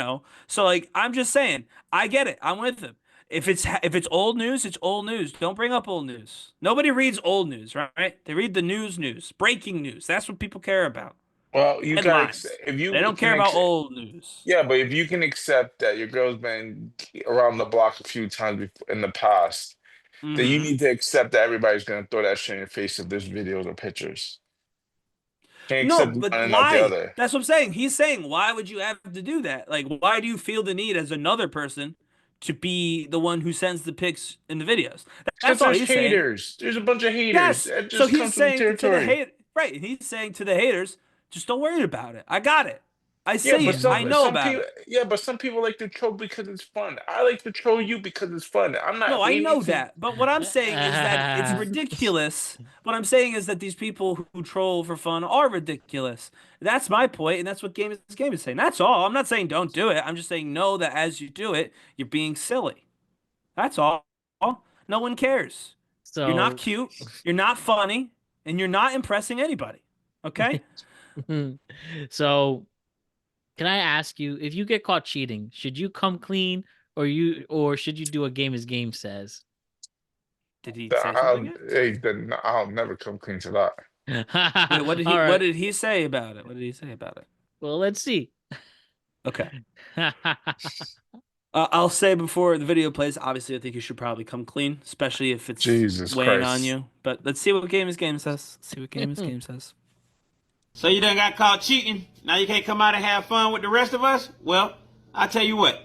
So like I'm just saying, I get it. I'm with them. If it's old news, it's old news. Don't bring up old news. Nobody reads old news, right? They read the news, breaking news. That's what people care about. Well, you gotta Headlines. if They you don't can care about old news. yeah, but if you can accept that your girl's been around the block a few times in the past, then you Mm-hmm. need to accept that everybody's gonna throw that shit in your face if there's videos or pictures. Can't No, accept one but and not the why? other. That's what I'm saying. He's saying, why would you have to do that? Like, why do you feel the need as another person to be the one who sends the pics in the videos? Because That's all there's he's saying. haters. There's a bunch of haters. Yes. That So just he's comes with the saying to the territory. hate, right? He's saying to the haters, just don't worry about it. I got it. I Yeah, see but it. I know some about people it. yeah, but some people like to troll because it's fun. I like to troll you because it's fun. I'm not No, I waiting know to that. But what I'm saying is that it's ridiculous. What I'm saying is that these people who troll for fun are ridiculous. That's my point, and that's what this game is saying. That's all. I'm not saying don't do it. I'm just saying know that as you do it, you're being silly. That's all. No one cares. You're not So, cute, you're not funny, and you're not impressing anybody. Okay? so can I ask you, if you get caught cheating, should you come clean or should you do a game as game says? Did he say something yet? I'll never come clean to that. Wait, All what right. did he say about it? What did he say about it? Well, let's see. Okay. I'll say before the video plays, obviously, I think you should probably come clean, especially if it's Jesus weighing on Christ. you. But let's see what game is game says. Let's see what game is game says. So you done got caught cheating. Now you can't come out and have fun with the rest of us? Well, I tell you what.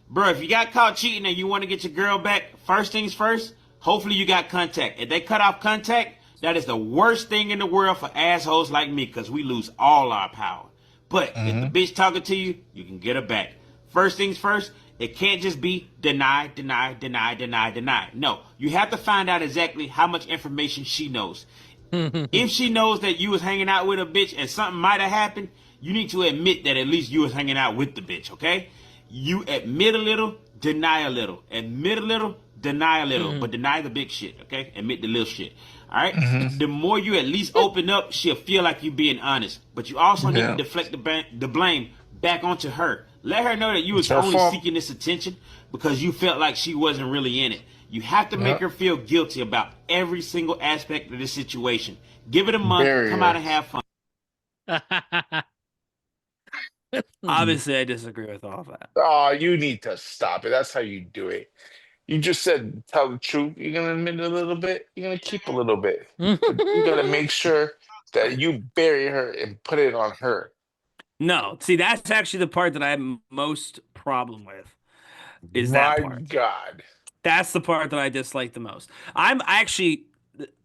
Bro, if you got caught cheating and you want to get your girl back, first things first, hopefully you got contact. If they cut off contact, that is the worst thing in the world for assholes like me because we lose all our power. But if the bitch talking to you, you can get her back. First things first, it can't just be deny. No, you have to find out exactly how much information she knows. If she knows that you was hanging out with a bitch and something might have happened, you need to admit that at least you was hanging out with the bitch, okay? You admit a little, deny a little. Admit a little, deny a little. But deny the big shit, okay? Admit the little shit. All right? The more you at least open up, she'll feel like you being honest. But you also need to deflect the blame back onto her. Let her know that you was only seeking this attention because you felt like she wasn't really in it. You have to make her feel guilty about every single aspect of this situation. Give it a month, come out and have fun. Obviously, I disagree with all of that. Oh, you need to stop it. That's how you do it. You just said tell the truth. You're gonna admit a little bit. You're gonna keep a little bit. But you gotta make sure that you bury her and put it on her. No, see, that's actually the part that I have most problem with. Is that part? My God. That's the part that I dislike the most. I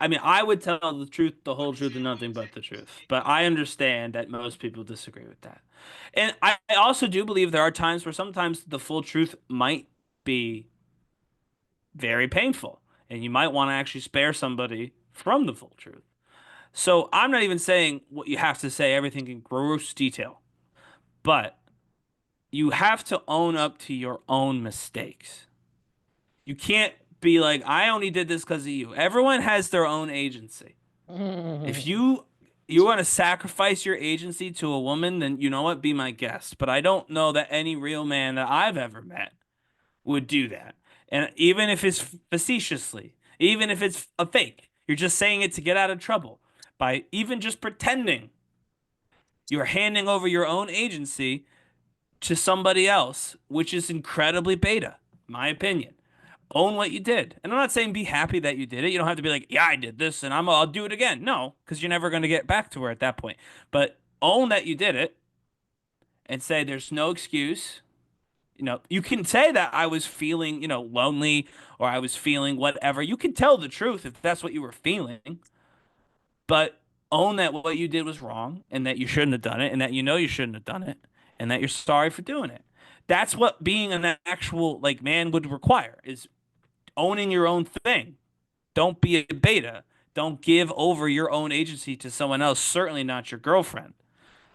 mean, I would tell the truth, the whole truth, and nothing but the truth. But I understand that most people disagree with that. And I also do believe there are times where sometimes the full truth might be very painful. And you might want to actually spare somebody from the full truth. So I'm not even saying what you have to say, everything in gross detail. But you have to own up to your own mistakes. You can't be like, I only did this because of you. Everyone has their own agency. If you want to sacrifice your agency to a woman, then you know what? Be my guest. But I don't know that any real man that I've ever met would do that. And even if it's facetiously, even if it's a fake, you're just saying it to get out of trouble. By even just pretending you're handing over your own agency to somebody else, which is incredibly beta, my opinion. Own what you did. And I'm not saying be happy that you did it. You don't have to be like, yeah, I did this and I'll do it again. No, because you're never going to get back to her at that point. But own that you did it and say there's no excuse. You can say that I was feeling, lonely or I was feeling whatever. You can tell the truth if that's what you were feeling, but own that what you did was wrong and that you shouldn't have done it and that you shouldn't have done it and that you're sorry for doing it. That's what being an actual man would require is owning your own thing. Don't be a beta. Don't give over your own agency to someone else, certainly not your girlfriend.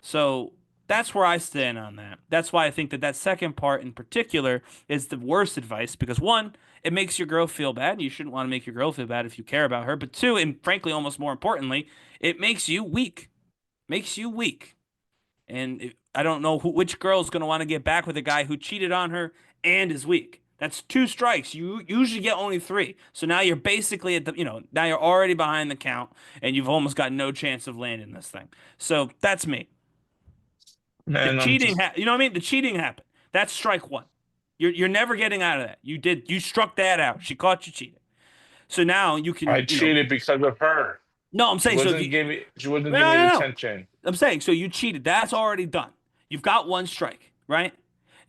So that's where I stand on that. That's why I think that second part in particular is the worst advice because one, it makes your girl feel bad. You shouldn't want to make your girl feel bad if you care about her. But two, and frankly, almost more importantly, it makes you weak. Makes you weak. And I don't know which girl is going to want to get back with a guy who cheated on her and is weak. That's 2 strikes. You usually get only 3. So now you're basically now you're already behind the count and you've almost got no chance of landing this thing. So that's me. Man, The cheating, you know what I mean? The cheating happened. That's strike 1. You're never getting out of that. You struck that out. She caught you cheating. So now you can. I cheated because of her. No, I'm saying she so. She wasn't giving me the attention. I'm saying so. You cheated. That's already done. You've got 1 strike, right?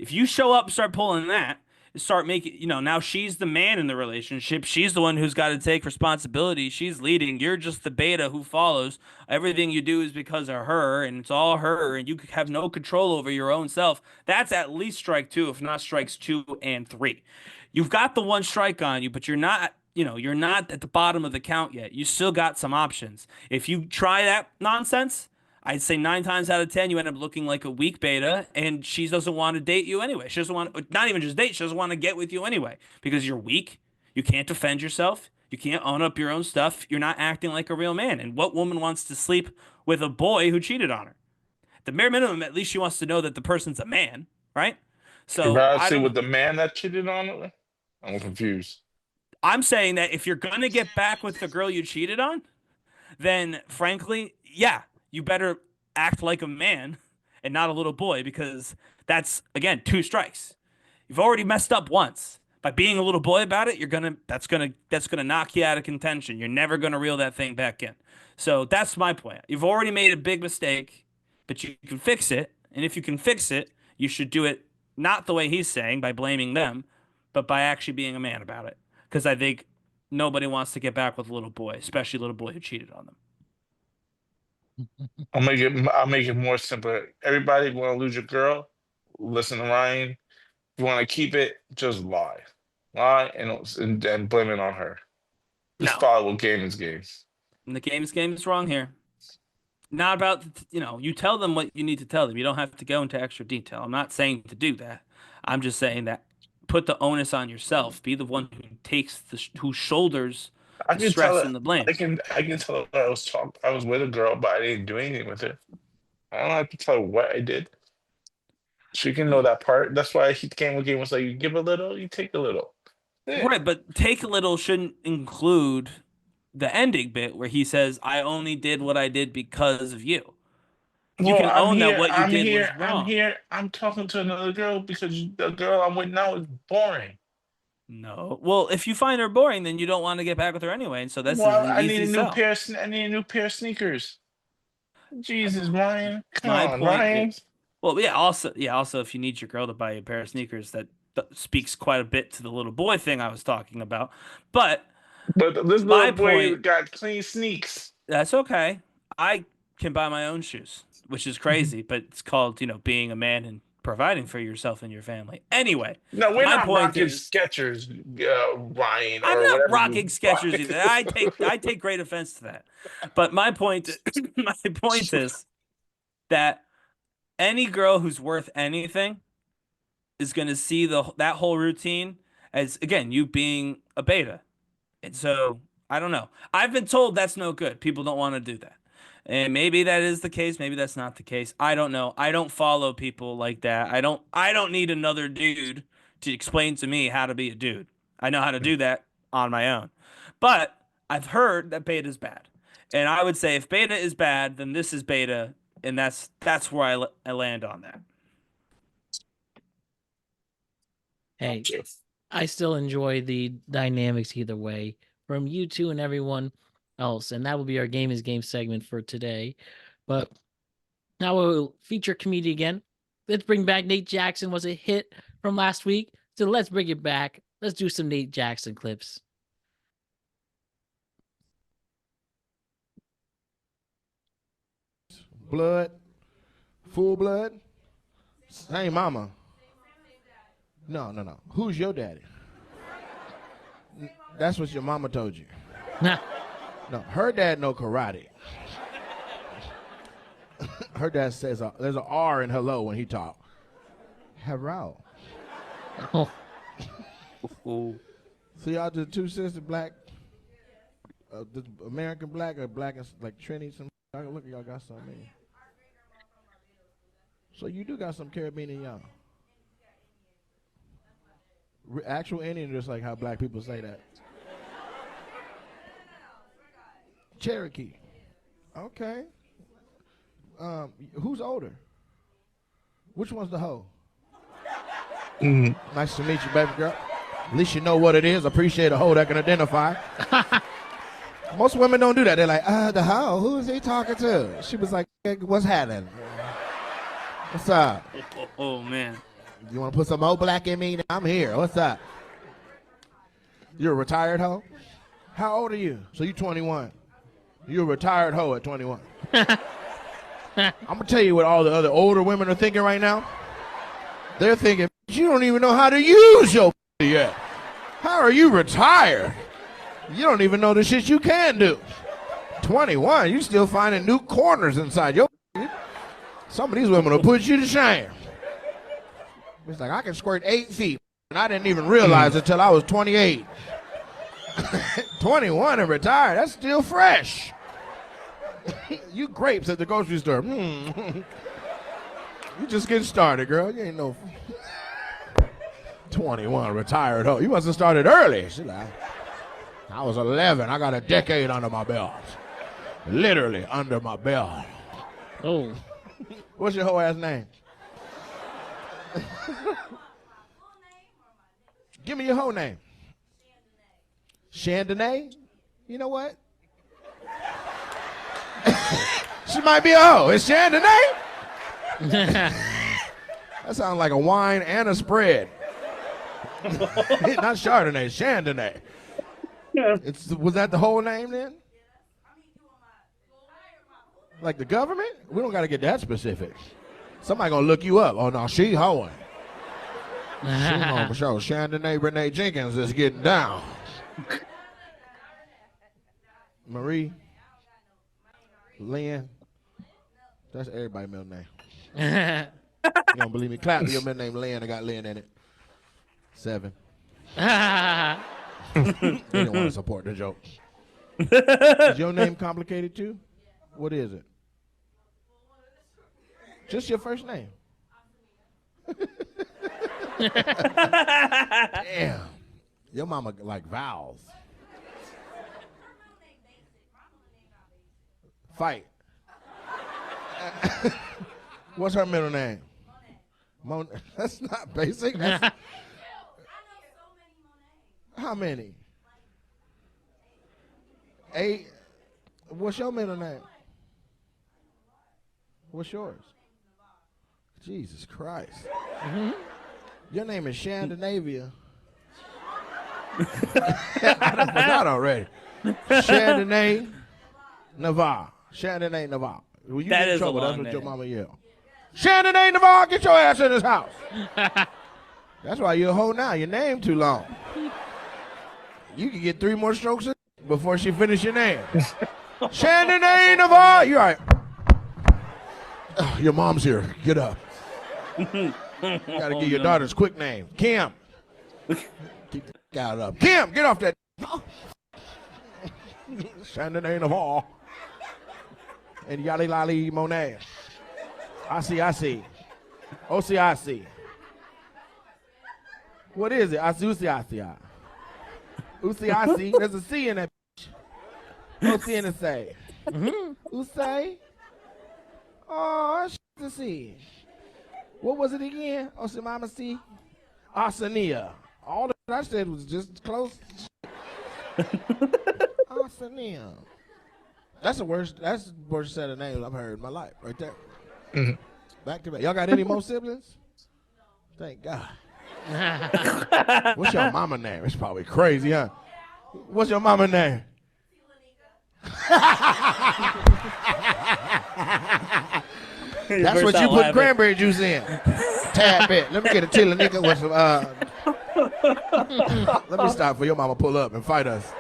If you show up and start pulling that, start making, now she's the man in the relationship. She's the one who's got to take responsibility. She's leading. You're just the beta who follows. Everything you do is because of her, and it's all her, and you have no control over your own self. That's at least strike 2, if not strikes 2 and 3. You've got the 1 strike on you, but you're not at the bottom of the count yet. You still got some options. If you try that nonsense, I'd say 9 times out of 10, you end up looking like a weak beta, and she doesn't want to date you anyway. She doesn't want, not even just date, she doesn't want to get with you anyway because you're weak. You can't defend yourself. You can't own up your own stuff. You're not acting like a real man. And what woman wants to sleep with a boy who cheated on her? At the bare minimum, at least she wants to know that the person's a man, right? So You'd rather sleep with the man that cheated on her? I'm confused. I'm saying that if you're going to get back with the girl you cheated on, then frankly, yeah, you better act like a man and not a little boy because that's, again, 2 strikes. You've already messed up once. By being a little boy about it, that's gonna knock you out of contention. You're never gonna reel that thing back in. So that's my point. You've already made a big mistake, but you can fix it. And if you can fix it, you should do it not the way he's saying by blaming them, but by actually being a man about it. Because I think nobody wants to get back with a little boy, especially a little boy who cheated on them. I'll make it more simple. Everybody want to lose your girl? Listen to Ryan. If you want to keep it, just lie and blame it on her. Just follow what game is game. And the game is wrong here. Not about you tell them what you need to tell them. You don't have to go into extra detail. I'm not saying to do that. I'm just saying that put the onus on yourself. Be the one who shoulders the stress and the blame. I can tell her I was with a girl, but I didn't do anything with her. I don't have to tell her what I did. She can know that part. That's why he came with game was like, you give a little, you take a little. Yeah. Right, but take a little shouldn't include the ending bit where he says, I only did what I did because of you. You can own that what you did was wrong. I'm talking to another girl because the girl I'm with now is boring. No. Well, if you find her boring, then you don't want to get back with her anyway. And so that's I need a new pair of sneakers. Jesus, Ryan. Come on, Ryan. Well, yeah, also if you need your girl to buy you a pair of sneakers, that speaks quite a bit to the little boy thing I was talking about. But this little boy got clean sneaks. That's okay. I can buy my own shoes, which is crazy, but it's called, being a man and providing for yourself and your family. Anyway. No, we're not rocking Skechers, Ryan. I'm not rocking Skechers either. I take great offense to that. But my point is that any girl who's worth anything is going to see that whole routine as, again, you being a beta. And so, I don't know. I've been told that's no good. People don't want to do that. And maybe that is the case. Maybe that's not the case. I don't know. I don't follow people like that. I don't need another dude to explain to me how to be a dude. I know how to do that on my own. But I've heard that beta is bad. And I would say if beta is bad, then this is beta. And that's where I land on that. Hey, I still enjoy the dynamics either way from you two and everyone else. And that will be our Game is Game segment for today. But now we'll feature community again. Let's bring back Nate Jackson. Was a hit from last week. So let's bring it back. Let's do some Nate Jackson clips. Blood, full blood, same mama. No. Who's your daddy? That's what your mama told you. No, her dad know karate. Her dad says there's an R in hello when he talk. Hello. Oh. So y'all just two sisters, black, American black or black and like Trini. Some look at y'all got something in. So you do got some Caribbean in y'all. Actual Indian, just like how black people say that. Cherokee. Okay. Who's older? Which one's the hoe? Nice to meet you, baby girl. At least you know what it is. Appreciate a hoe that can identify. Most women don't do that. They're like, the hoe? Who is he talking to? She was like, what's happening? What's up? Oh man. You want to put some old black in me? I'm here. What's up? You're a retired hoe? How old are you? So you're 21. You're a retired hoe at 21. I'm going to tell you what all the other older women are thinking right now. They're thinking, you don't even know how to use your yet. How are you retired? You don't even know the shit you can do. 21, you still finding new corners inside your. Some of these women will put you to shame. It's like, I can squirt 8 feet, and I didn't even realize it until I was 28. 21 and retired, that's still fresh. You grapes at the grocery store. You just getting started, girl. You ain't no 21 retired hoe. You must have started early. She like, I was 11. I got a decade under my belt. Literally under my belt. Oh. What's your whole ass name? Give me your whole name. Chandonay? You know what? She might be a hoe. It's Chandonay? That sounds like a wine and a spread. Not Chardonnay, Chandonay. Was that the whole name then? Like the government? We don't got to get that specific. Somebody gonna look you up. Oh no, she hoeing. She home for sure. Chandonay Renee Jenkins is getting down. Marie, Lynn. That's everybody's middle name. You don't believe me? Clap your middle name Lynn. I got Lynn in it. 7. They didn't want to support the joke. Is your name complicated too? What is it? Just your first name. Damn. Your mama like vowels. Fight. What's her middle name? That's not basic. That's... How many? 8. What's your middle name? What's yours? Jesus Christ. Mm-hmm. Your name is Scandinavia. I done forgot already. Chandonay Navarre. Chandonay Navarre. When you get in trouble, that's what your mama yell. Chandonay Navarre, get your ass in this house. That's why you're a hoe now. Your name too long. You can get 3 more strokes before she finish your name. Chandonay Navarre. You're right. Oh, your mom's here. Get up. You gotta give your daughter's quick name. Kim. Keep the out up. Kim, get off that. Chandonay Navarre. And Yali Lali Monet. I see. OCIC. What is it? Ucic. There's a C in that bitch. No C in the say. Usay. Oh, that's the C. What was it again? Osimama C. Audicy. All that I said was just close. Audicy. That's the worst set of names I've heard in my life, right there. Mm-hmm. Back to back. Y'all got any more siblings? Thank God. What's your mama name? It's probably crazy, huh? What's your mama name? That's what you put cranberry juice in. Tad bit. Let me get a chili nigga with some. Let me stop before your mama pull up and fight us.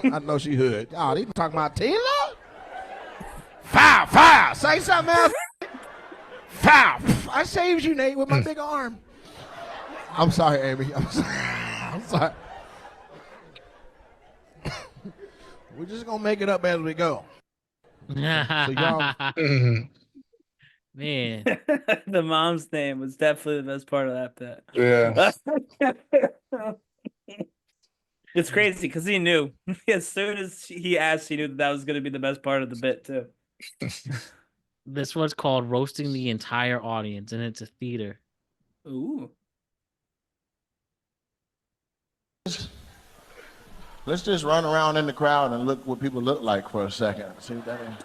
I know she hood. Oh, they talking about Tila? Foul. Say something else. Foul. I saved you, Nate, with my big arm. I'm sorry, Amy. I'm sorry. We're just gonna make it up as we go. So y'all. Man, the mom's name was definitely the best part of that bit. Yeah. It's crazy because he knew as soon as he asked, he knew that was going to be the best part of the bit too. this one's called roasting the entire audience, and it's a theater. Ooh. Let's just run around in the crowd and look what people look like for a second. See what that is?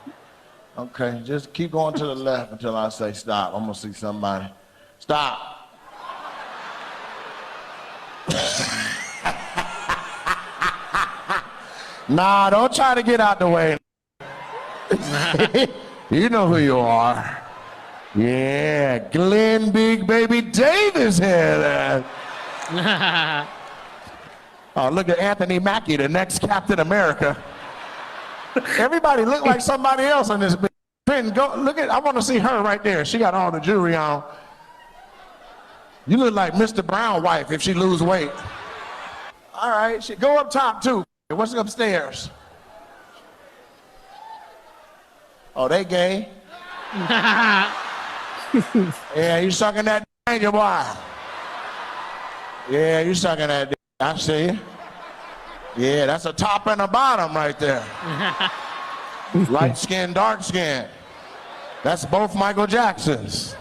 Okay, just keep going to the left until I say stop. I'm gonna see somebody. Stop. Nah, don't try to get out the way. You know who you are. Yeah, Glenn Big Baby Davis here. Oh, look at Anthony Mackie, the next Captain America. Everybody look like somebody else in this. Go look at. I want to see her right there. She got all the jewelry on. You look like Mr. Brown's wife if she lose weight. All right, she go up top too. What's upstairs? Oh, they gay. Yeah, you sucking that ain't you, boy? Yeah, you sucking that. I see you. Yeah, that's a top and a bottom right there. Light skin, dark skin. That's both Michael Jacksons.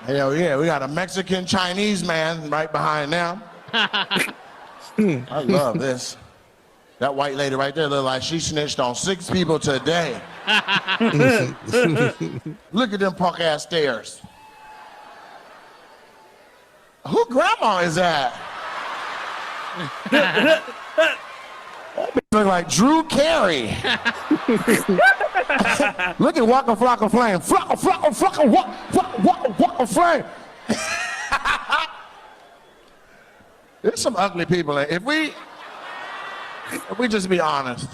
Hell yeah, we got a Mexican Chinese man right behind them. I love this. That white lady right there look like she snitched on 6 people today. Look at them punk ass stairs. Who grandma is that? That look like Drew Carey. Look at Waka Flocka Flame. Flocka, Waka Flame. There's some ugly people. If we just be honest.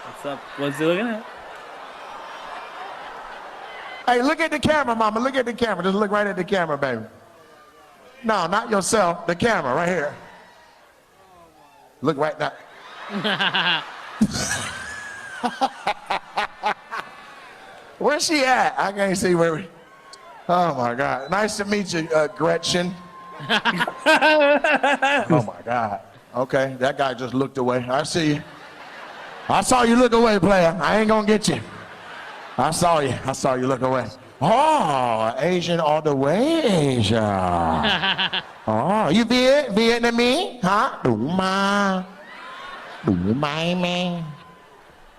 What's up? What's he looking at? Hey, look at the camera, mama. Look at the camera. Just look right at the camera, baby. No, not yourself. The camera right here. Look right now. Where's she at? I can't see where we... Oh, my God. Nice to meet you, Gretchen. Oh, my God. Okay, that guy just looked away. I see you. I saw you look away, player. I ain't gonna get you. I saw you. I saw you look away. Oh, Asian all the way, Asia. Oh, you Vietnamese? Huh? My man.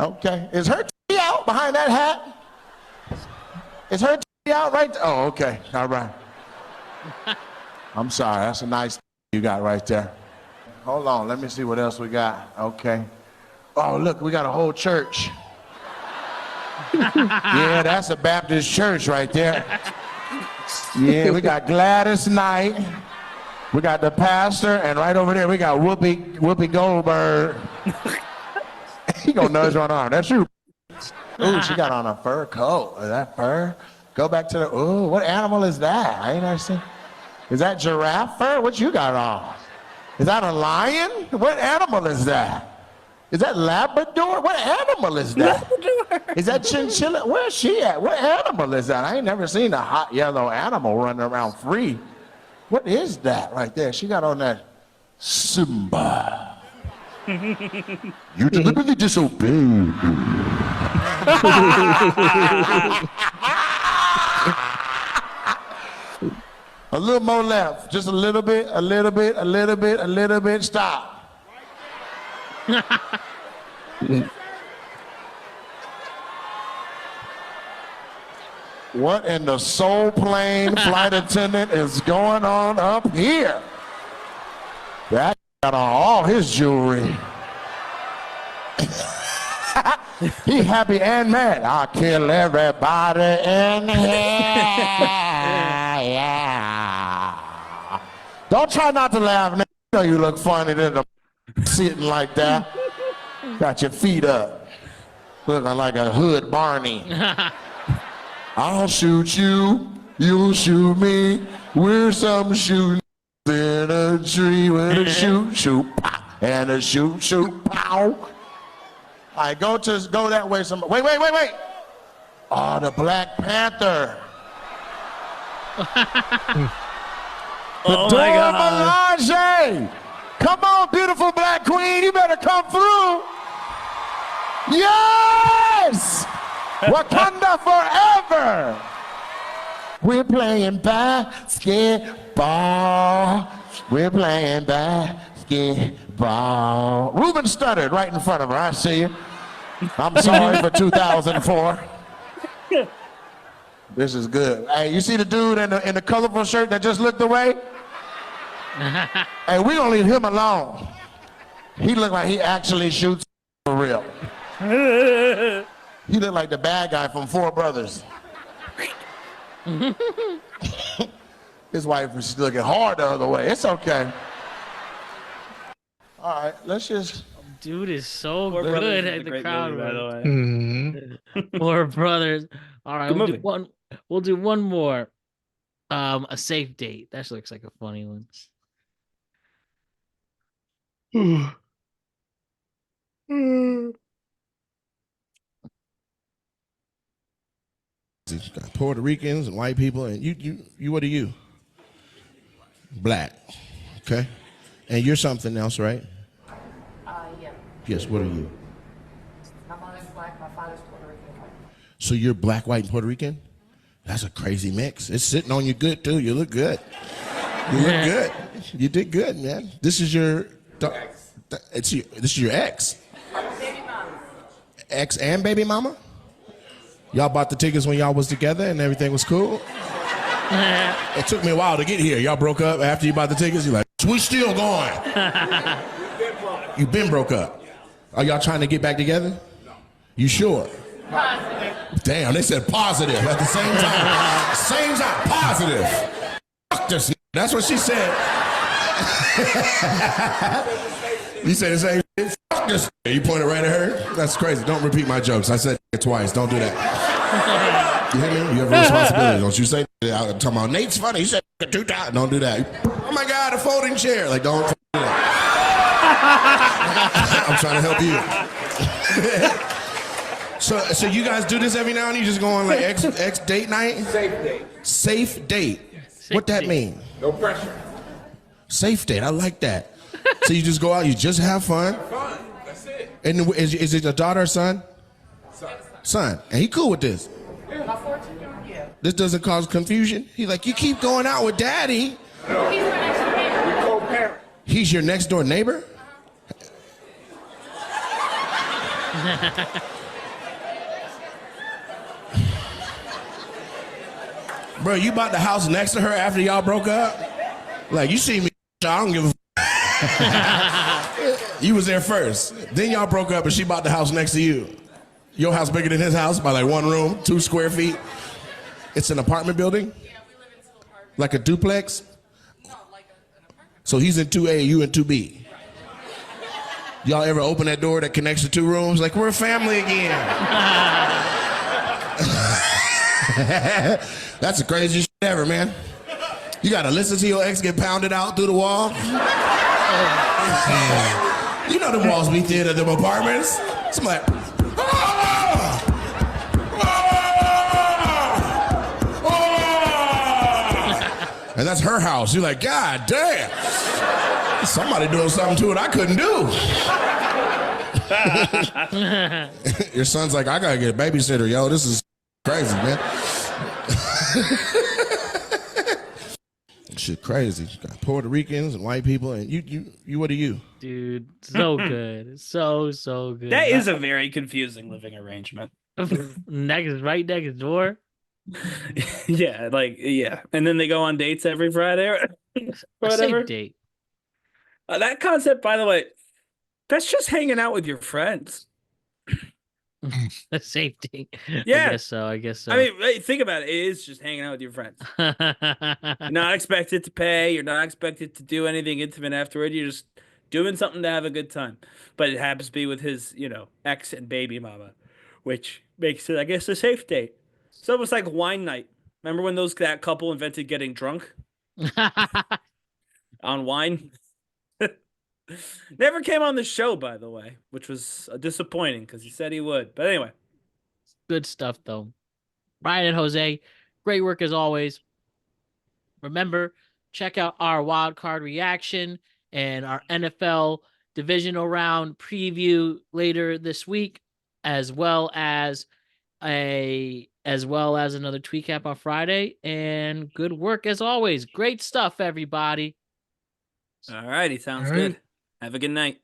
Okay. Is her T out behind that hat? Is her T out right there? Oh, okay. All right. I'm sorry. That's a nice you got right there. Hold on. Let me see what else we got. Okay. Oh, look. We got a whole church. Yeah, that's a Baptist church right there. Yeah, we got Gladys Knight. We got the pastor, and right over there we got Whoopi Goldberg. He gonna nudge one arm. That's you. Ooh, she got on a fur coat. Is that fur? Go back to the. Ooh, what animal is that? I ain't never seen. Is that giraffe fur? What you got on? Is that a lion? What animal is that? Is that Labrador? What animal is that? Labrador. Is that chinchilla? Where's she at? What animal is that? I ain't never seen a hot yellow animal running around free. What is that right there? She got on that Simba. You deliberately disobeyed. A little more left. Just a little bit, a little bit, a little bit, a little bit. Stop. What in the soul plane flight attendant is going on up here? That got on all his jewelry. He happy and mad. I'll kill everybody in here. Yeah. Don't try not to laugh. You know you look funny than sitting like that. Got your feet up. Looking like a hood Barney. I'll shoot you, you'll shoot me. We're some shooting in a tree with a shoot, shoot, pow, and a shoot, shoot, pow. All right, go that way. Wait. Oh, the Black Panther. Oh my God. Melange. Come on, beautiful black queen, you better come through. Yes! Wakanda forever! We're playing basketball. We're playing basketball. Ruben stuttered right in front of her. I see you. I'm sorry for 2004. This is good. Hey, you see the dude in the colorful shirt that just looked away? Hey, we gonna leave him alone. He look like he actually shoots for real. He look like the bad guy from Four Brothers. His wife was looking hard the other way. It's okay. All right, let's just. Dude is so Four good Brothers is at a the great crowd movie, by the way. Four Brothers. All right, Good we'll movie. do one. We'll do one more. A safe date. That looks like a funny one. Got Puerto Ricans and white people, and you what are you? Black, okay. And you're something else, right? Yeah. Yes. What are you? My mother's black, my father's Puerto Rican. So you're black, white, and Puerto Rican? That's a crazy mix. It's sitting on you good too. You look good. You look good. You did good, man. This is your. This is your ex. Baby mama. Ex and baby mama? Y'all bought the tickets when y'all was together and everything was cool? It took me a while to get here. Y'all broke up after you bought the tickets? You're like, we still going. You been broke up. Are y'all trying to get back together? No. You sure? Positive. Damn, they said positive at the same time. Same time, positive. Fuck this. That's what she said. You said the same thing. Fuck this. You pointed right at her? That's crazy. Don't repeat my jokes. I said it twice. Don't do that. You hear me? You have a responsibility. Don't you say that. I'm talking about Nate's funny. He said it 2 times. Don't do that. Oh my God, a folding chair. Like, don't do that. I'm trying to help you. So you guys do this every now and then? You just go on like ex date night? Safe date. Safe date. What that mean? No pressure. Safe date. I like that. So you just go out, you just have fun. Fun. That's it. And is it a daughter or son? Son. And he cool with this. My 14 yeah. This doesn't cause confusion. He's like, you keep going out with daddy. No. He's my next door neighbor. We co-parent. He's your next door neighbor? Bro, you bought the house next to her after y'all broke up? Like, you see me, I don't give a You was there first. Then y'all broke up and she bought the house next to you. Your house bigger than his house by like 1 room, 2 square feet. It's an apartment building? Yeah, we live in 2 apartments. Like a duplex? No, like an apartment. So he's in 2A, you in 2B. Y'all ever open that door that connects to 2 rooms? Like, we're a family again. That's the craziest shit ever, man. You gotta listen to your ex get pounded out through the wall. You know the walls be thin at them apartments. Somebody, and that's her house. You're like, God damn. Somebody doing something to it I couldn't do. Your son's like, I gotta get a babysitter, yo. This is crazy, man. Shit crazy. You got Puerto Ricans and white people, and you what are you? Dude, so good. So good. That is a very confusing living arrangement. right next door. Yeah, and then they go on dates every Friday or whatever. A safe date. That concept, by the way, that's just hanging out with your friends. A safe date. Yeah, I guess so. I mean, hey, think about it. It is just hanging out with your friends. You're not expected to pay. You're not expected to do anything intimate afterward. You're just doing something to have a good time. But it happens to be with his, ex and baby mama, which makes it, I guess, a safe date. It's almost like wine night. Remember when that couple invented getting drunk on wine? Never came on the show, by the way, which was disappointing because he said he would. But anyway. Good stuff, though. Ryan and Jose, great work as always. Remember, check out our wild card reaction and our NFL divisional round preview later this week, as well as another tweet cap on Friday. And good work as always. Great stuff, everybody. All righty, sounds good. Have a good night.